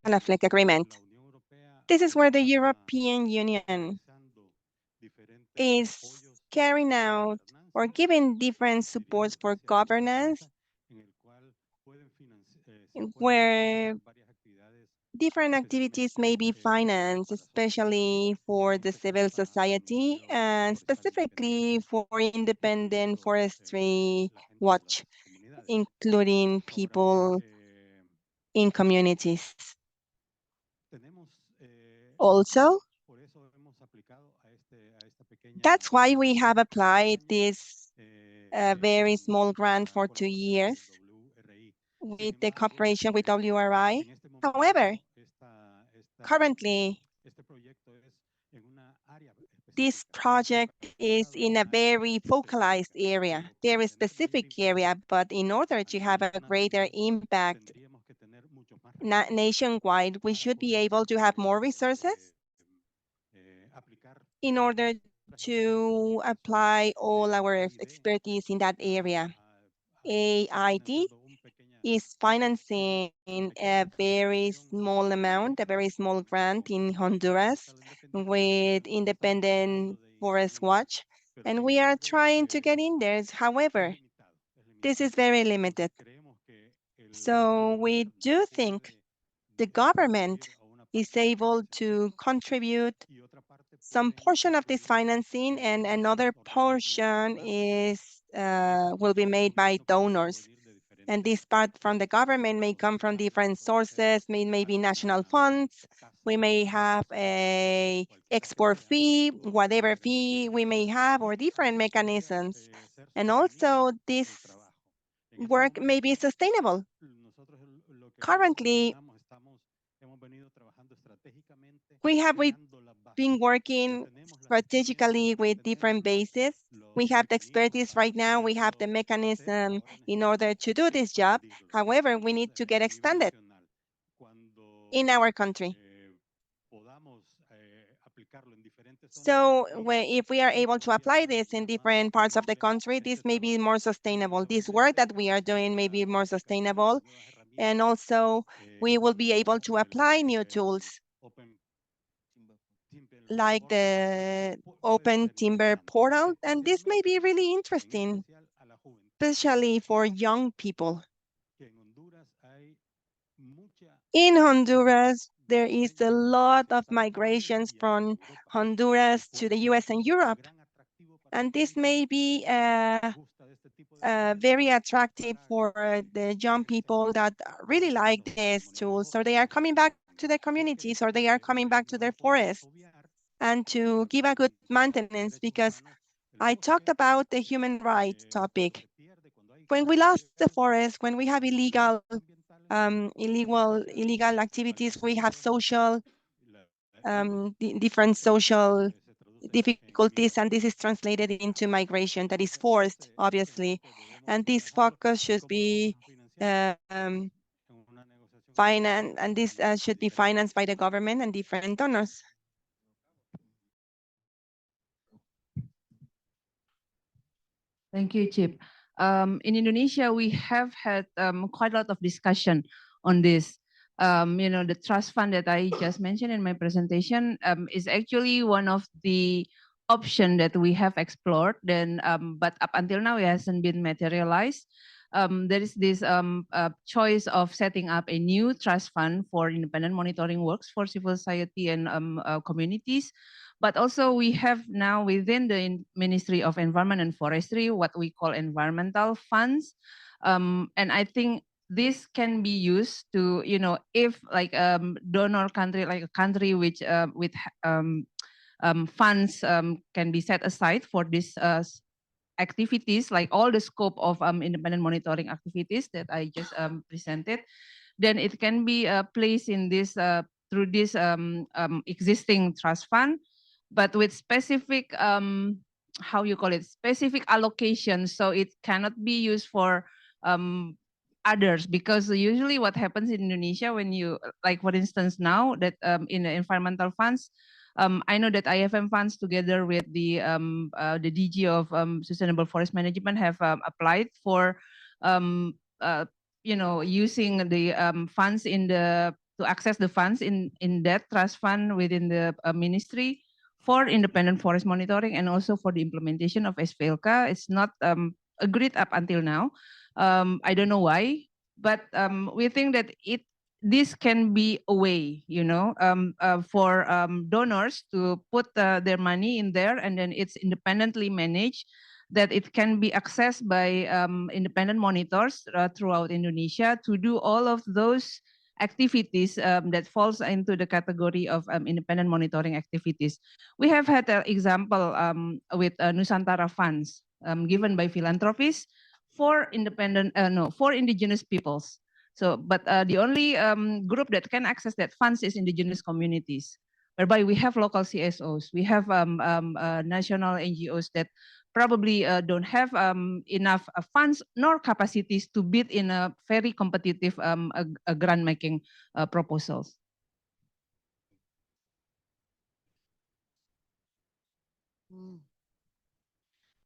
Conflict Agreement. This is where the European Union is carrying out or giving different supports for governance, where different activities may be financed, especially for the civil society and specifically for independent forestry watch, including people in communities. Also, that's why we have applied this very small grant for 2 years with the cooperation with WRI. However, currently, this project is in a very focalized area, very specific area, but in order to have a greater impact nationwide, we should be able to have more resources in order to apply all our expertise in that area. AID is financing a very small amount, a very small grant in Honduras with Independent Forest Watch, and we are trying to get in there. However, this is very limited. So we do think the government is able to contribute some portion of this financing, and another portion will be made by donors. And this part from the government may come from different sources, may be national funds. We may have a export fee, whatever fee we may have, or different mechanisms. And also this work may be sustainable. Currently, we have been working strategically with different bases. We have the expertise right now. We have the mechanism in order to do this job. However, we need to get expanded in our country. So if we are able to apply this in different parts of the country, this may be more sustainable. This work that we are doing may be more sustainable. And also, we will be able to apply new tools like the Open Timber Portal. And this may be really interesting, especially for young people. In Honduras, there is a lot of migrations from Honduras to the US and Europe. And this may be very attractive for the young people that really like these tools. So they are coming back to their communities, or they are coming back to their forests, and to give a good maintenance, because I talked about the human rights topic. When we lost the forest, when we have illegal activities, we have social different social difficulties, and this is translated into migration that is forced, obviously. And this focus should be financed, and this should be financed by the government and different donors. Thank you, Chip. In Indonesia, we have had quite a lot of discussion on this. The trust fund that I just mentioned in my presentation is actually one of the options that we have explored. But up until now, it hasn't been materialized. There is this choice of setting up a new trust fund for independent monitoring works for civil society and communities. But also we have now within the Ministry of Environment and Forestry what we call environmental funds. And I think this can be used to, if like donor country, like a country which with funds can be set aside for this activities, like all the scope of independent monitoring activities that I just presented, then it can be placed in this through this existing trust fund, but with specific specific allocations, so it cannot be used for others, because usually what happens in Indonesia when you, like for instance now that in the environmental funds, I know that IFM funds together with the DG of Sustainable Forest Management have applied for using the funds to access the funds in that trust fund within the ministry for independent forest monitoring and also for the implementation of SVLK. It's not agreed up until now. I don't know why, but we think that this can be a way, for donors to put their money in there, and then it's independently managed, that it can be accessed by independent monitors throughout Indonesia to do all of those activities that falls into the category of independent monitoring activities. We have had an example with Nusantara funds given by philanthropists for for indigenous peoples. So, but the only group that can access that funds is indigenous communities, whereby we have local CSOs, we have national NGOs that probably don't have enough funds nor capacities to bid in a very competitive grant making proposals.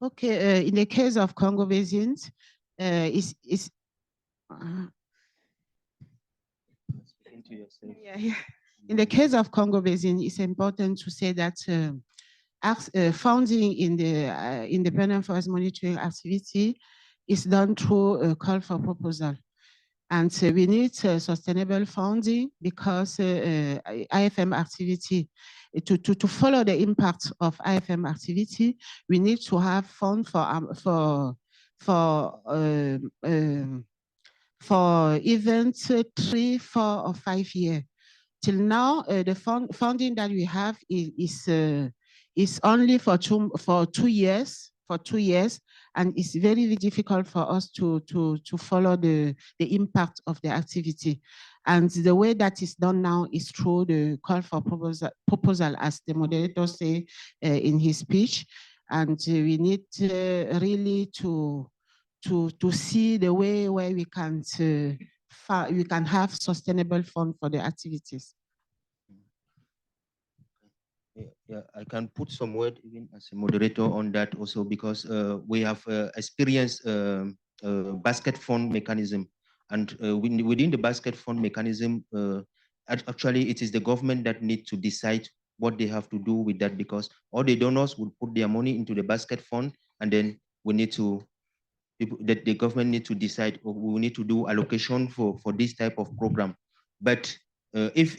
Okay, in the case of Congo Basins, in the case of Congo Basin, it's important to say that funding in the independent forest monitoring activity is done through a call for proposal. And so we need sustainable funding, because IFM activity, to follow the impact of IFM activity, we need to have funds for events 3, 4, or 5 years. Till now, the funding that we have is only for 2 years. And it's very, very difficult for us to follow the impact of the activity. And the way that is done now is through the call for proposal, as the moderator said in his speech. And we need really to see the way where we can have sustainable fund for the activities. Yeah, I can put some word even as a moderator on that also, because we have experienced basket fund mechanism, and within the basket fund mechanism, actually it is the government that needs to decide what they have to do with that, because all the donors will put their money into the basket fund, and then we need to, the government need to decide, or we need to do allocation for this type of program. But if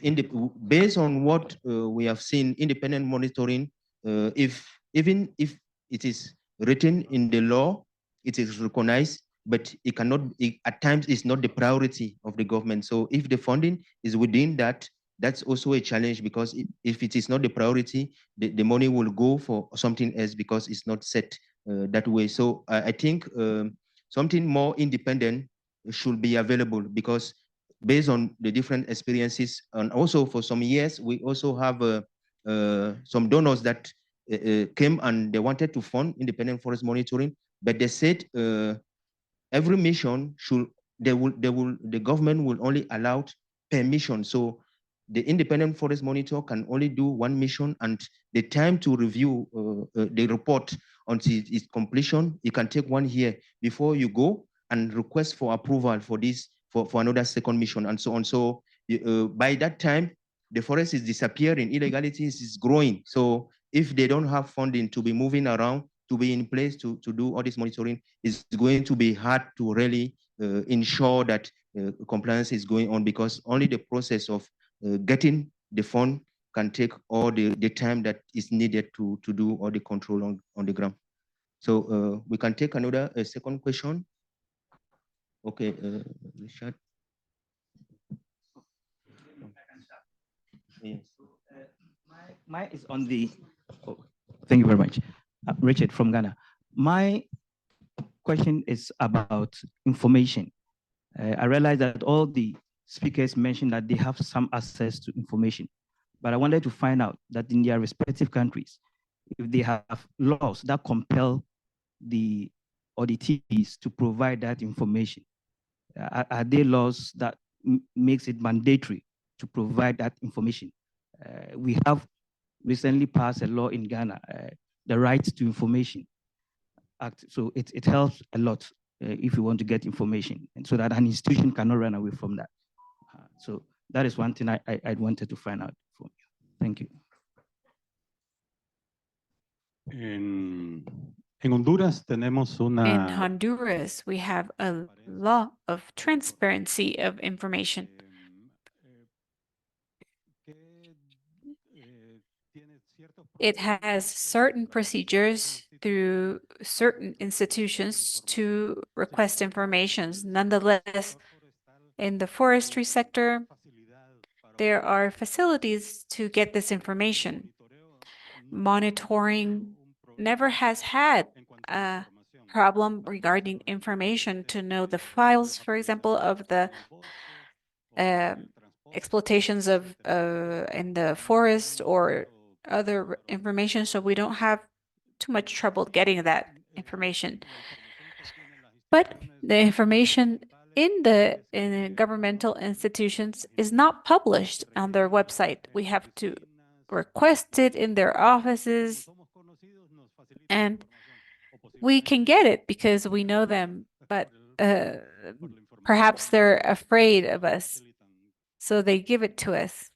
based on what we have seen, independent monitoring, even if it is written in the law, it is recognized, but it cannot, at times it's not the priority of the government. So if the funding is within that, that's also a challenge, because if it is not the priority, the money will go for something else because it's not set that way. So I think something more independent should be available, because based on the different experiences, and also for some years, we also have some donors that came and they wanted to fund independent forest monitoring, but they said every mission should, the government will only allow permission. So the independent forest monitor can only do one mission, and the time to review the report until its completion, it can take 1 year before you go and request for approval for this, for another second mission, and so on. So by that time, the forest is disappearing, illegality is growing. So if they don't have funding to be moving around, to be in place to do all this monitoring, it's going to be hard to really ensure that compliance is going on, because only the process of getting the fund can take all the time that is needed to do all the control on the ground. So we can take another second question. Okay, Richard. Yes. Mine is on the, oh, thank you very much. Richard from Ghana. My question is about information. I realize that all the speakers mentioned that they have some access to information, but I wanted to find out that in their respective countries, if they have laws that compel the auditees to provide that information. Are there laws that makes it mandatory to provide that information? We have recently passed a law in Ghana, the Right to Information Act. So it helps a lot if you want to get information, and so that an institution cannot run away from that. So that is one thing I wanted to find out from you. Thank you. En Honduras tenemos In una Honduras, we have a law of transparency of information. It has certain procedures through certain institutions to request information. Nonetheless, in the forestry sector, there are facilities to get this information. Monitoring never has had a problem regarding information to know the files, for example, of the exploitations of in the forest or other information, so we don't have too much trouble getting that information. But the information in the governmental institutions is not published on their website. We have to request it in their offices, and we can get it because we know them, but perhaps they're afraid of us, so they give it to us.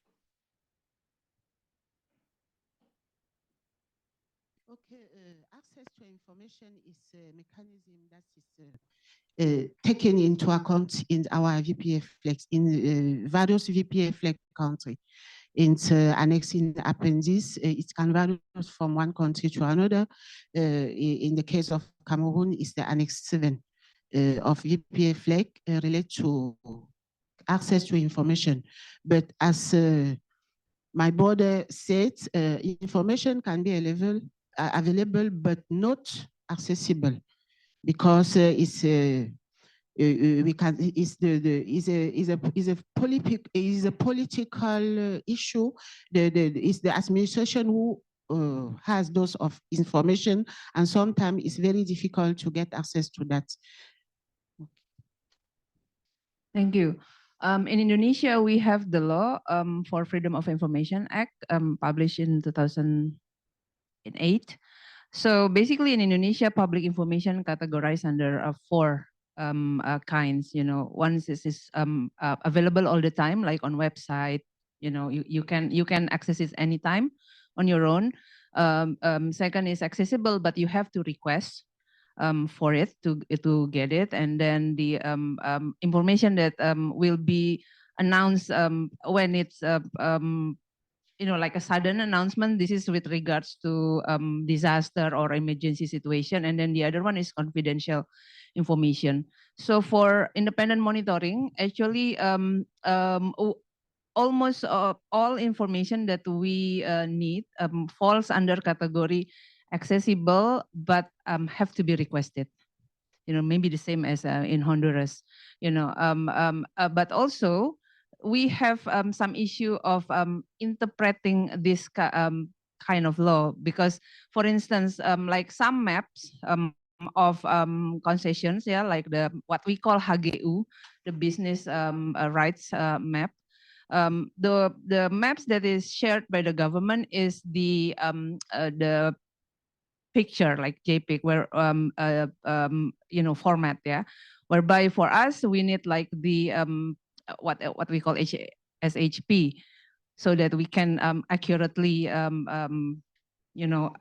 Okay, access to information is a mechanism that is taken into account in our VPA flex, in various VPA flex country. In annexing appendix, it can vary from one country to another. In the case of Cameroon, it's the Annex 7 of VPA flag related to access to information. But as my border said, information can be available but not accessible, because it's we can is a political issue. It's the administration who has those of information, and sometimes it's very difficult to get access to that. Thank you. In Indonesia, we have the law for Freedom of Information Act published in 2008. So basically in Indonesia, public information categorized under 4 kinds. You know, one is available all the time, like on website. You know, you can access it anytime on your own. Second is accessible, but you have to request for it to get it. And then the information that will be announce when it's like a sudden announcement. This is with regards to disaster or emergency situation, and then the other one is confidential information. So for independent monitoring, actually, almost all information that we need falls under category accessible, but have to be requested. Maybe the same as in Honduras. But also we have some issue of interpreting this kind of law, because, for instance, like some maps of concessions, like what we call HGU, the business rights map. The maps that is shared by the government is the picture, like JPEG, where format, whereby for us we need like the what we call SHP, so that we can accurately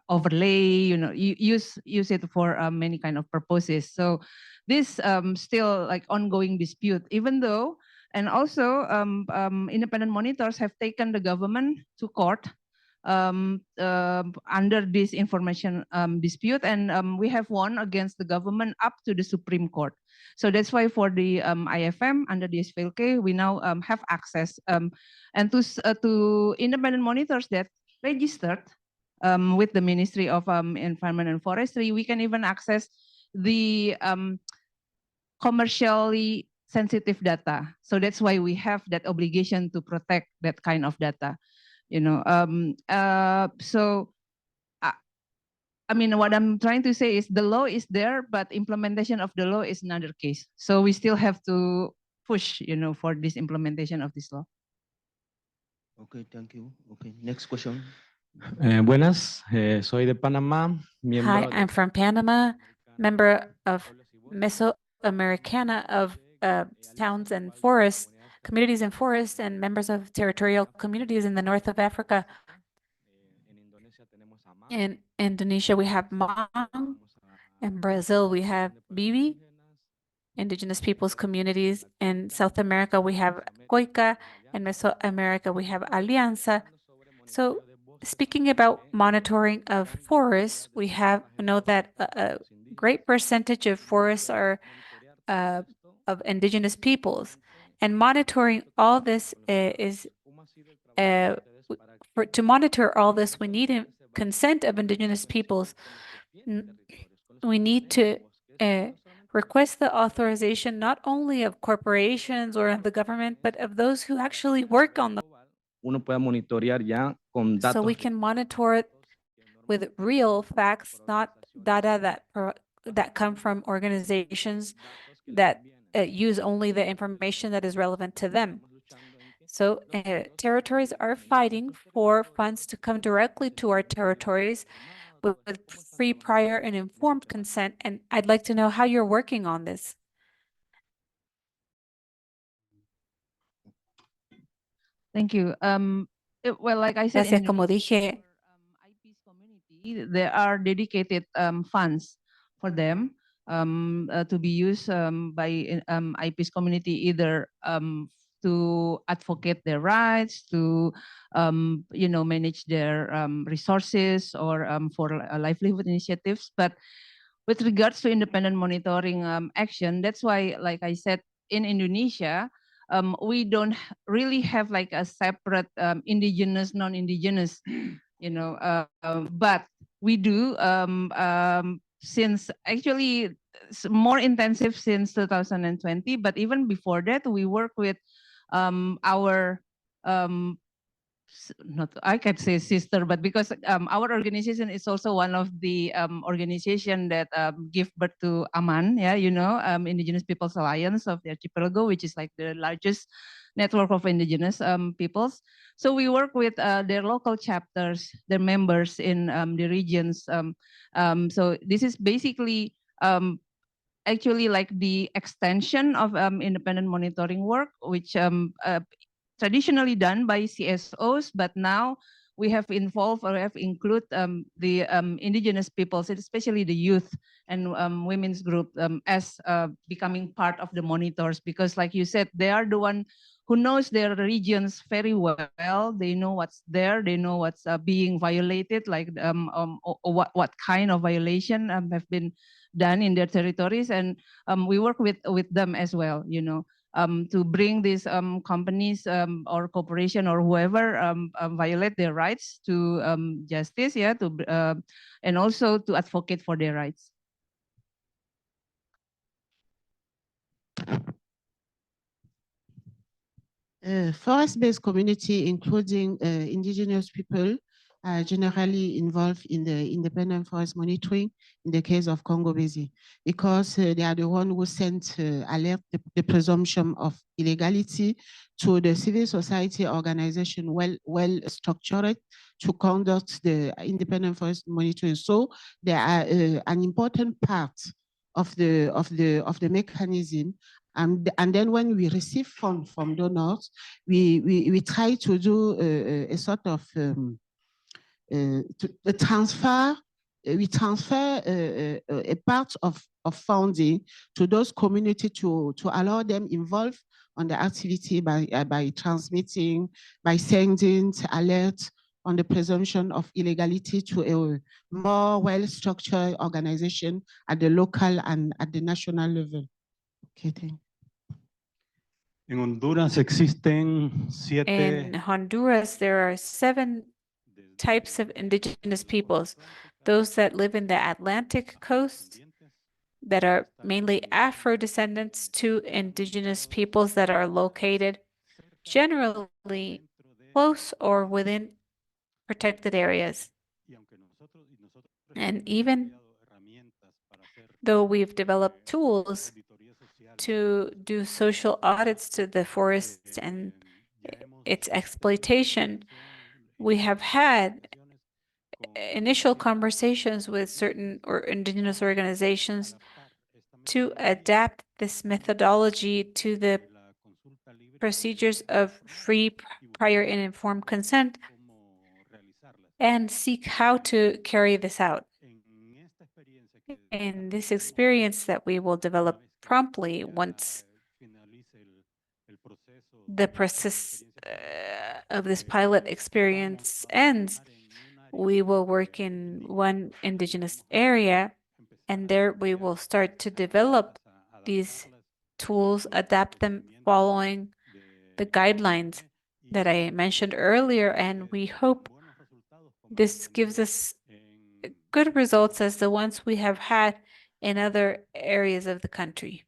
overlay, use it for many kind of purposes. So this still like ongoing dispute, even though, and also independent monitors have taken the government to court under this information dispute, and we have won against the government up to the Supreme Court. So that's why for the IFM under the SVLK, we now have access and to independent monitors that registered with the Ministry of Environment and Forestry. We can even access the commercially sensitive data. So that's why we have that obligation to protect that kind of data. I mean, what I'm trying to say is the law is there, but implementation of the law is another case. So we still have to push, for this implementation of this law. Okay, thank you. Okay, next question. Buenas, soy de Panamá. Hi, I'm from Panama, member of Mesoamericana of towns and forests, communities and forests, and members of territorial communities in the north of Africa. In Indonesia, we have Mang. In Brazil, we have Bibi, indigenous peoples communities. In South America, we have Coica. In Mesoamerica, we have Alianza. So speaking about monitoring of forests, we know that a great percentage of forests are of indigenous peoples. And monitoring all this to monitor all this, we need consent of indigenous peoples. We need to request the authorization not only of corporations or of the government, but of those who actually work on them. So we can monitor it with real facts, not data that come from organizations that use only the information that is relevant to them. So territories are fighting for funds to come directly to our territories with free, prior, and informed consent. And I'd like to know how you're working on this. Thank you. Well, like I said, Gracias, como dije, IP's community, there are dedicated funds for them to be used by IP's community, either to advocate their rights, to manage their resources, or for livelihood initiatives. But with regards to independent monitoring action, that's why, like I said, in Indonesia, we don't really have like a separate indigenous, non-indigenous, but we do since actually more intensive since 2020. But even before that, we work with our not I can say sister, but because our organization is also one of the organization that give birth to AMAN, Indigenous Peoples Alliance of the Archipelago, which is like the largest network of indigenous peoples. So we work with their local chapters, their members in the regions. So this is basically actually like the extension of independent monitoring work, which traditionally done by CSOs, but now we have involved or have included the indigenous peoples, especially the youth and women's group as becoming part of the monitors, because like you said, they are the one who knows their regions very well. They know what's there. They know what's being violated, like or what kind of violation have been done in their territories, and we work with them as well. To bring these companies or corporation or whoever violate their rights to justice, and also to advocate for their rights. Forest-based community, including indigenous people, are generally involved in the independent forest monitoring in the case of Congo Basin, because they are the one who sent alert the presumption of illegality to the civil society organization well structured to conduct the independent forest monitoring. So they are an important part of the mechanism. And then when we receive funds from donors, we try to do a sort of transfer. We transfer a part of funding to those communities to allow them involved on the activity by transmitting, by sending alerts on the presumption of illegality to a more well-structured organization at the local and at the national level. Okay, thank you. En Honduras existen In Honduras, there are 7 types of indigenous peoples. Those that live in the Atlantic coast, that are mainly Afro descendants, to indigenous peoples that are located generally close or within protected areas. And even though we've developed tools to do social audits to the forest and its exploitation, we have had initial conversations with certain indigenous organizations to adapt this methodology to the procedures of free, prior, and informed consent, and seek how to carry this out. In this experience that we will develop promptly once the process of this pilot experience ends, we will work in one indigenous area, and there we will start to develop these tools, adapt them following the guidelines that I mentioned earlier, and we hope this gives us good results as the ones we have had in other areas of the country.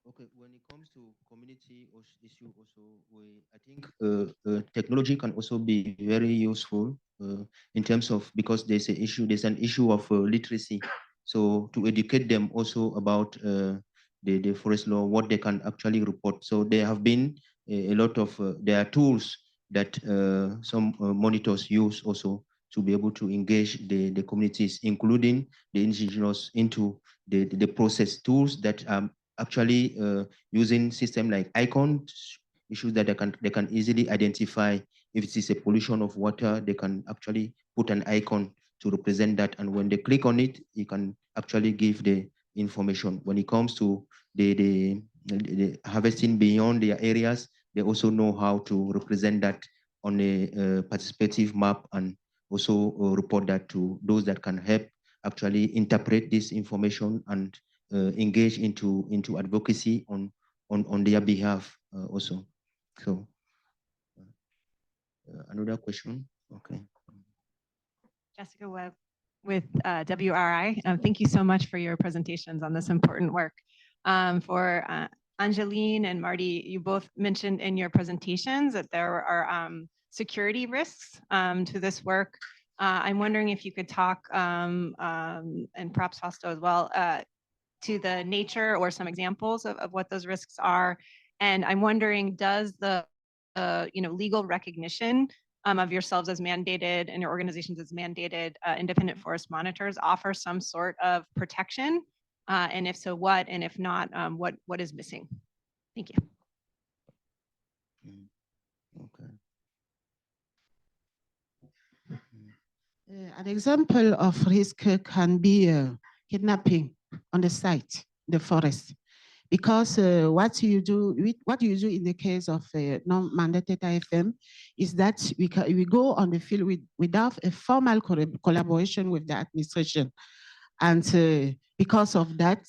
Okay, when it comes to community issue also, I think technology can also be very useful in terms of, because there's an issue of literacy. So to educate them also about the forest law, what they can actually report. So there have been a lot of, there are tools that some monitors use also to be able to engage the communities, including the indigenous, into the process tools that actually using system like icon issues that they can easily identify. If it is a pollution of water, they can actually put an icon to represent that, and when they click on it, you can actually give the information. When it comes to the harvesting beyond their areas, they also know how to represent that on a participative map, and also report that to those that can help actually interpret this information and engage into advocacy on their behalf also. So another question. Okay. Jessica Webb with WRI. Thank you so much for your presentations on this important work. For Angeline and Marty, you both mentioned in your presentations that there are security risks to this work. I'm wondering if you could talk, and perhaps Fausto as well, to the nature or some examples of what those risks are. And I'm wondering, does the legal recognition of yourselves as mandated and your organizations as mandated independent forest monitors offer some sort of protection? And if so, what? And if not, what is missing? Thank you. Okay. An example of risk can be kidnapping on the site, the forest. Because what you do in the case of non-mandated IFM is that we go on the field without a formal collaboration with the administration. And because of that,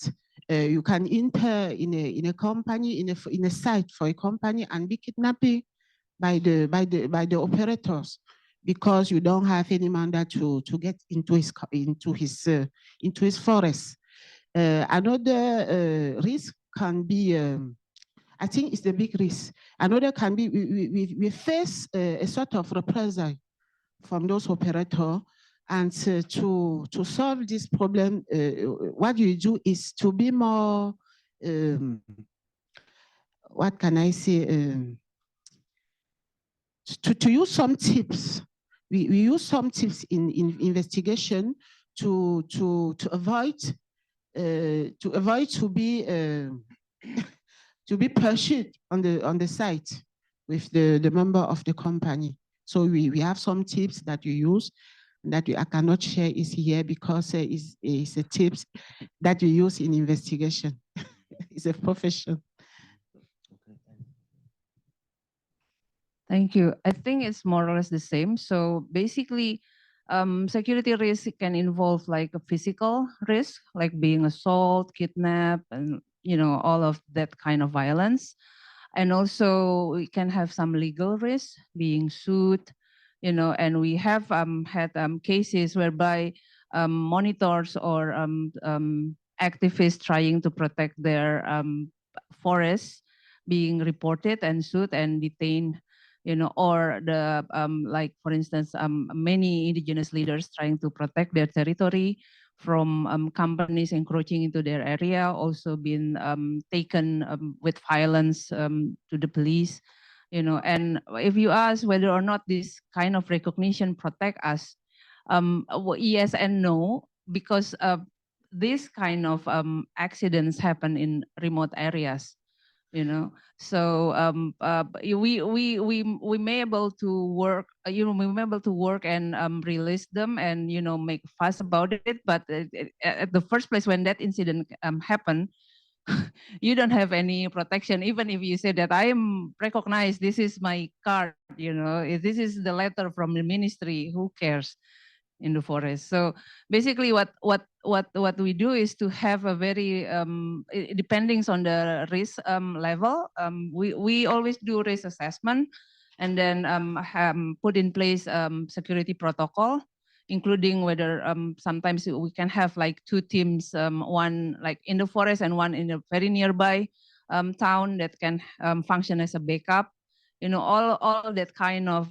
you can enter in a company, in a site for a company and be kidnapped by the operators because you don't have any mandate to get into his forest. Another risk can be, I think it's the big risk. Another can be we face a sort of reprisal from those operators. And to solve this problem, what you do is to be more, what can I say, to use some tips. We use some tips in investigation to avoid to be pursued on the site with the member of the company. So we have some tips that we use that I cannot share is here because it's a tips that we use in investigation. It's a profession. Thank you. I think it's more or less the same. So basically, security risk can involve like a physical risk, like being assault, kidnap, and all of that kind of violence. And also we can have some legal risk, being sued, and we have had cases whereby monitors or activists trying to protect their forests being reported and sued and detained, or the like for instance, many indigenous leaders trying to protect their territory from companies encroaching into their area, also been taken with violence to the police, and if you ask whether or not this kind of recognition protect us, yes and no, because this kind of accidents happen in remote areas. So we may able to work, we may able to work and release them and make fuss about it, but at the first place when that incident happened, you don't have any protection. Even if you say that I am recognized, this is my card, if this is the letter from the ministry, who cares in the forest? So basically what we do is to have a very depending on the risk level, we always do risk assessment and then put in place security protocol, including whether sometimes we can have like two teams, one like in the forest and one in a very nearby town that can function as a backup, all that kind of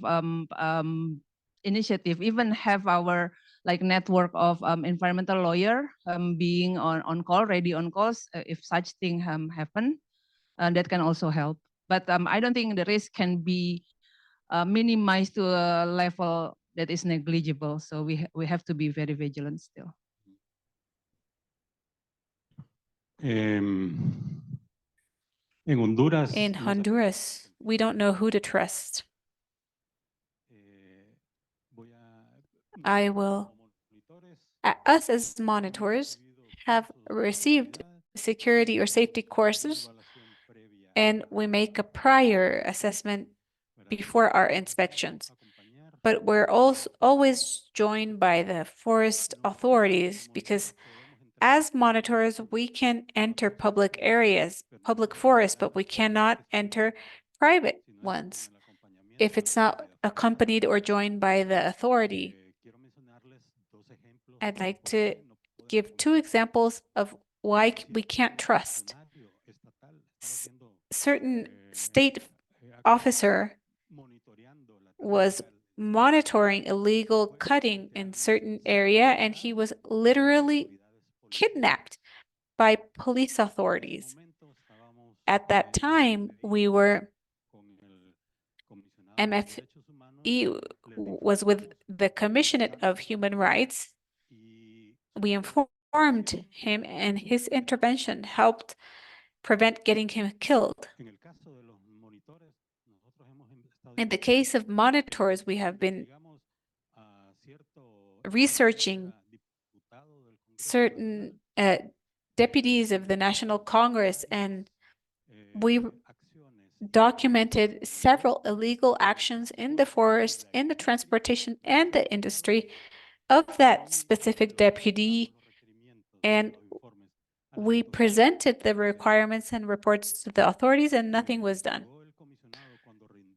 initiative. Even have our like network of environmental lawyer being on call, ready on calls if such thing happen, that can also help. But I don't think the risk can be minimized to a level that is negligible. So we have to be very vigilant still. In Honduras, we don't know who to trust. Us as monitors have received security or safety courses, and we make a prior assessment before our inspections. But we're also always joined by the forest authorities because as monitors, we can enter public areas, public forests, but we cannot enter private ones if it's not accompanied or joined by the authority. I'd like to give two examples of why we can't trust. Certain state officer was monitoring illegal cutting in certain area, and he was literally kidnapped by police authorities. At that time, MFE was with the Commissioner of Human Rights. We informed him, and his intervention helped prevent getting him killed. In the case of monitors, we have been researching certain deputies of the National Congress, and we documented several illegal actions in the forest, in the transportation, and the industry of that specific deputy, and we presented the requirements and reports to the authorities, and nothing was done.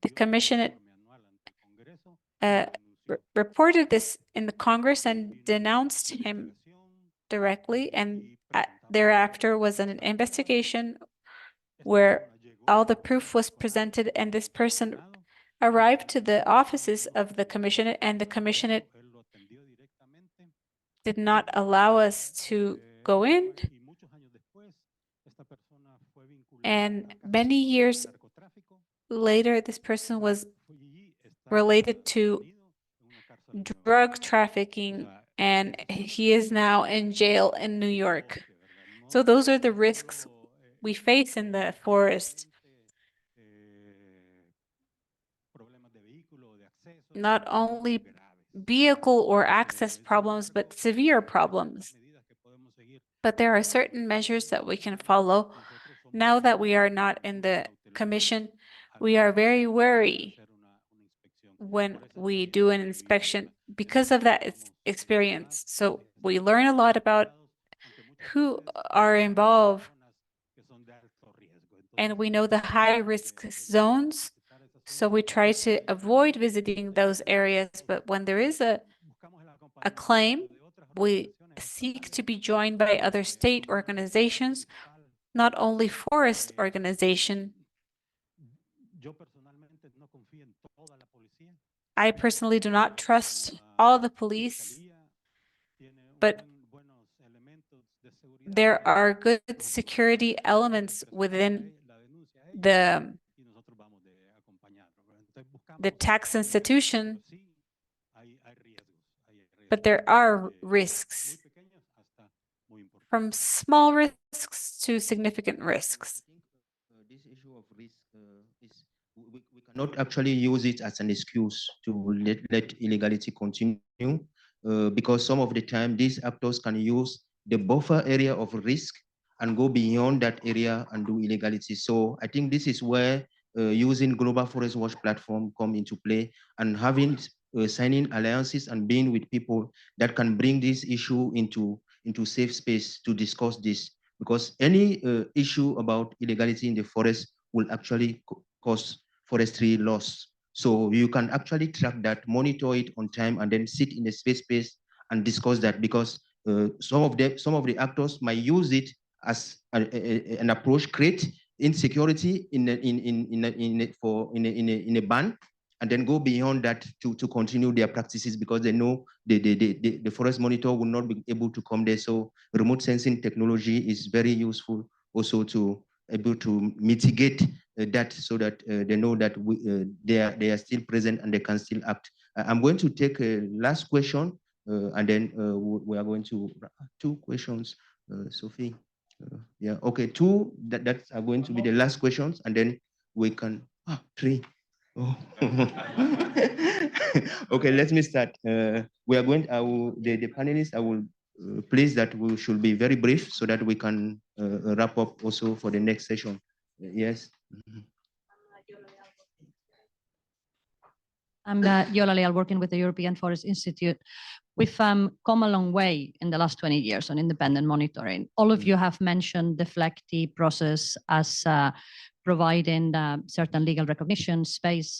The commission reported this in the Congress and denounced him directly, and thereafter was an investigation where all the proof was presented, and this person arrived to the offices of the commission, and the commission did not allow us to go in. And many years later, this person was related to drug trafficking, and he is now in jail in New York. So those are the risks we face in the forest. Not only vehicle or access problems, but severe problems. But there are certain measures that we can follow. Now that we are not in the commission, we are very wary when we do an inspection because of that experience. So we learn a lot about who are involved, and we know the high-risk zones. So we try to avoid visiting those areas, but when there is a claim, we seek to be joined by other state organizations, not only forest organization. I personally do not trust all the police, but there are good security elements within the tax institution, but there are risks, from small risks to significant risks. This issue of risk is we cannot actually use it as an excuse to let illegality continue, because some of the time these actors can use the buffer area of risk and go beyond that area and do illegality. So I think this is where using Global Forest Watch platform come into play, and having signing alliances and being with people that can bring this issue into safe space to discuss this, because any issue about illegality in the forest will actually cause forestry loss. So you can actually track that, monitor it on time, and then sit in a space and discuss that, because some of the actors might use it as an approach, create insecurity in a ban, and then go beyond that to continue their practices, because they know the forest monitor will not be able to come there. So remote sensing technology is very useful also to able to mitigate that, so that they know that they are still present and they can still act. I'm going to take a last question, and then we are going to two questions, Sophie. Yeah, okay, two that are going to be the last questions, and then we can three. Oh. Okay, let me start. We are going. The panelists. I will please that we should be very brief so that we can wrap up also for the next session. Yes. I'm Yola Leal, working with the European Forest Institute. We've come a long way in the last 20 years on independent monitoring. All of you have mentioned the FLEGT process as providing certain legal recognition, space,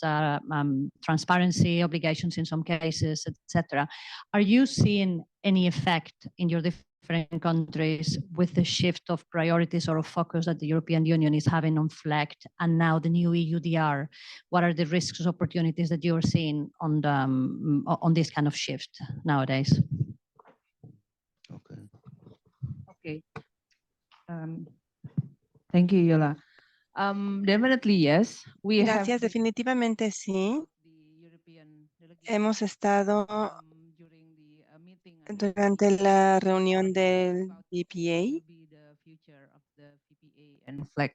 transparency obligations in some cases, etc. Are you seeing any effect in your different countries with the shift of priorities or of focus that the European Union is having on FLEGT and now the new EUDR? What are the risks, opportunities that you're seeing on this kind of shift nowadays? Okay. Thank you, Yola. Definitely yes. Gracias, definitivamente sí. Hemos estado durante la reunión del BPA and FLEGT,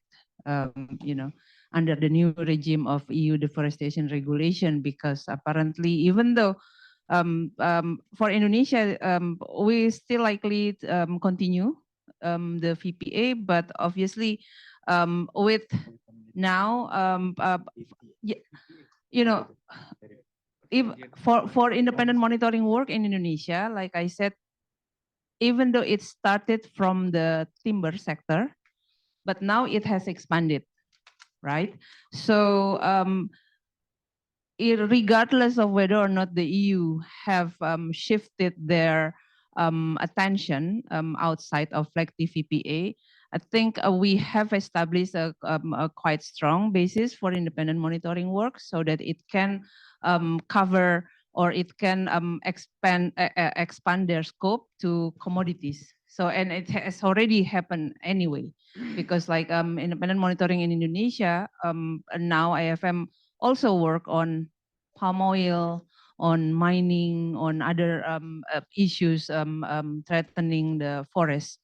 under the new regime of EU deforestation regulation, because apparently, even though for Indonesia, we still likely continue the VPA, but obviously with now, you know, if for independent monitoring work in Indonesia, like I said, even though it started from the timber sector, but now it has expanded, right? So regardless of whether or not the EU have shifted their attention outside of FLEGT VPA, I think we have established a quite strong basis for independent monitoring work so that it can cover or it can expand their scope to commodities. So, and it has already happened anyway, because like independent monitoring in Indonesia, now IFM also work on palm oil, on mining, on other issues threatening the forest.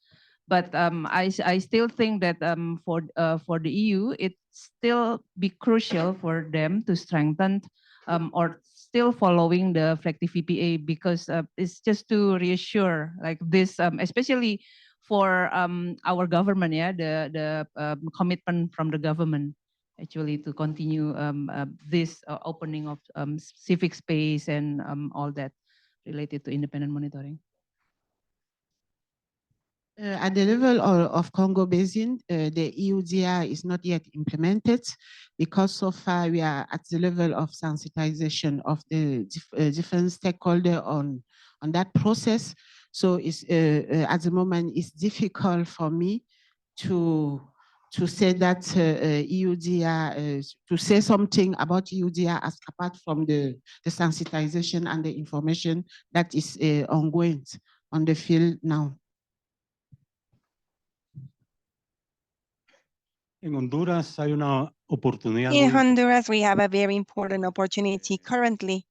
But I still think that for the EU, it still be crucial for them to strengthen or still following the FLEGT VPA, because it's just to reassure like this, especially for our government, yeah, the commitment from the government actually to continue this opening of civic space and all that related to independent monitoring. At the level of Congo Basin, the EUDR is not yet implemented because so far we are at the level of sensitization of the different stakeholders on that process. So it's, at the moment, it's difficult for me to say that EUDR, to say something about EUDR as apart from the sensitization and the information that is ongoing on the field now. En Honduras hay una oportunidad. In Honduras, we have a very important opportunity currently,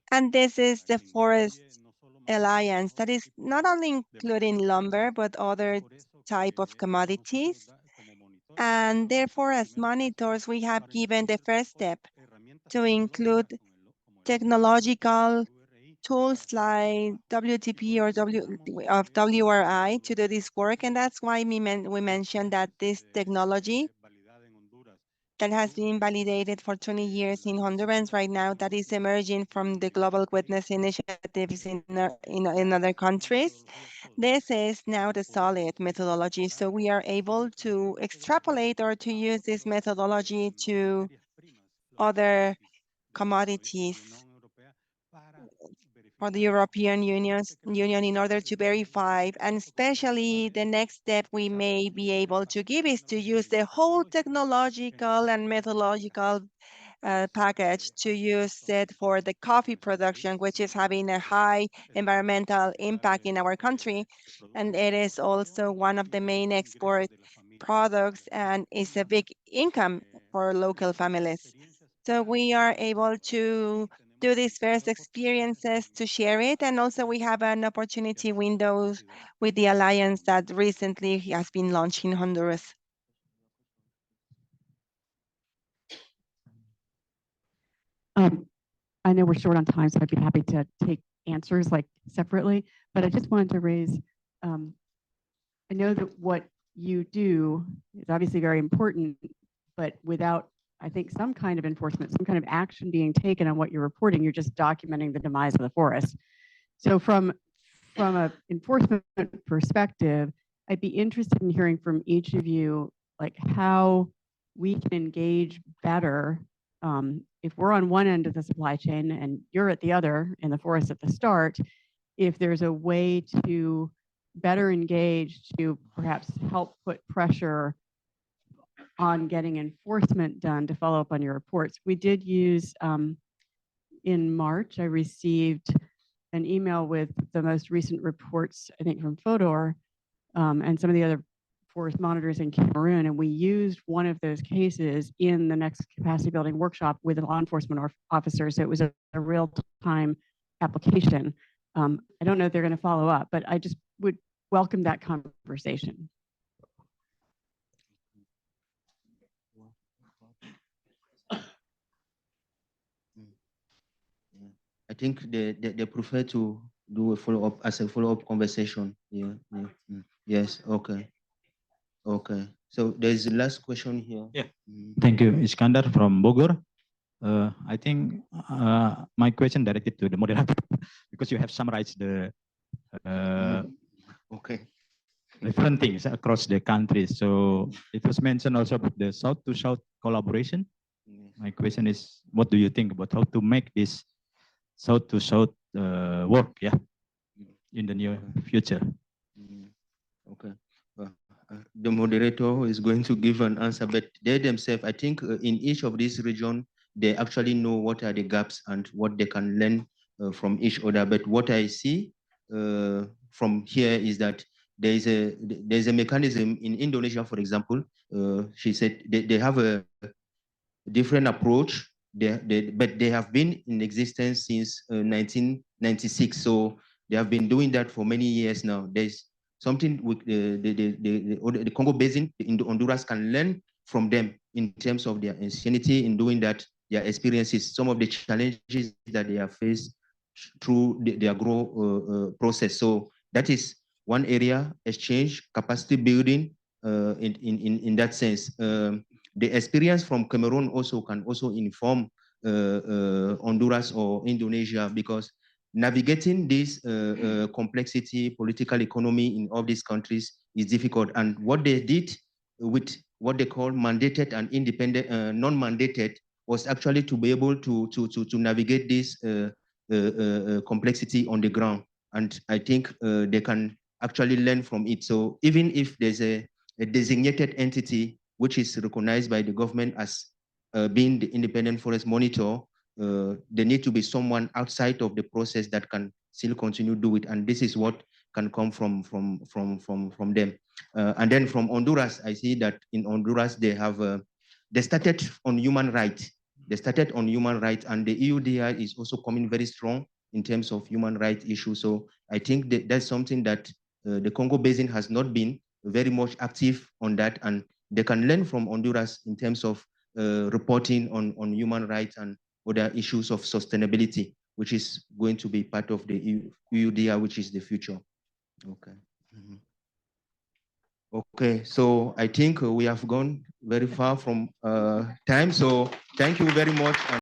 and this is the Forest Alliance that is not only including lumber, but other type of commodities. And therefore, as monitors, we have given the first step to include technological tools like WTP or WRI to do this work. And that's why we mentioned that this technology that has been validated for 20 years in Honduras right now, that is emerging from the Global Witness initiatives in other countries. This is now the solid methodology. So we are able to extrapolate or to use this methodology to other commodities for the European Union in order to verify, and especially the next step we may be able to give is to use the whole technological and methodological package to use it for the coffee production, which is having a high environmental impact in our country. And it is also one of the main export products and is a big income for local families. So we are able to do these first experiences to share it. And also we have an opportunity window with the alliance that recently has been launched in Honduras. I know we're short on time, so I'd be happy to take answers like separately, but I just wanted to raise, I know that what you do is obviously very important, but without, I think, some kind of enforcement, some kind of action being taken on what you're reporting, you're just documenting the demise of the forest. So from an enforcement perspective, I'd be interested in hearing from each of you, like how we can engage better if we're on one end of the supply chain and you're at the other in the forest at the start, if there's a way to better engage to perhaps help put pressure on getting enforcement done to follow up on your reports. We did use, in March, I received an email with the most recent reports, I think from FODOR, and some of the other forest monitors in Cameroon, and we used one of those cases in the next capacity building workshop with law enforcement officers. So it was a real-time application. I don't know if they're going to follow up, but I just would welcome that conversation. I think they prefer to do a follow-up as a follow-up conversation. Yeah, yeah. Yes, okay. Okay. So there's the last question here. Yeah. Thank you, Iskandar from Bogor. I think my question directed to the moderator because you have summarized the Okay. different things across the country. So it was mentioned also about the South to South collaboration. My question is, what do you think about how to make this South to South work? Yeah, in the near future. Okay. The moderator is going to give an answer, but they themselves, I think in each of these regions, they actually know what are the gaps and what they can learn from each other. But what I see from here is that there's a mechanism in Indonesia, for example. She said they have a different approach, but they have been in existence since 1996. So they have been doing that for many years now. There's something with the Congo Basin in Honduras can learn from them in terms of their insanity in doing that, their experiences, some of the challenges that they have faced through their growth process. So that is one area, exchange, capacity building in that sense. The experience from Cameroon also can also inform Honduras or Indonesia, because navigating this complexity, political economy in all these countries is difficult. And what they did with what they call mandated and independent, non-mandated, was actually to be able to navigate this complexity on the ground. And I think they can actually learn from it. So even if there's a designated entity which is recognized by the government as being the independent forest monitor, there need to be someone outside of the process that can still continue to do it. And this is what can come from them. And then from Honduras, I see that in Honduras, they have, they started on human rights. They started on human rights, and the EUDI is also coming very strong in terms of human rights issues. So I think that's something that the Congo Basin has not been very much active on that, and they can learn from Honduras in terms of reporting on human rights and other issues of sustainability, which is going to be part of the EUDI, which is the future. Okay. Okay, so I think we have gone very far from time. So thank you very much.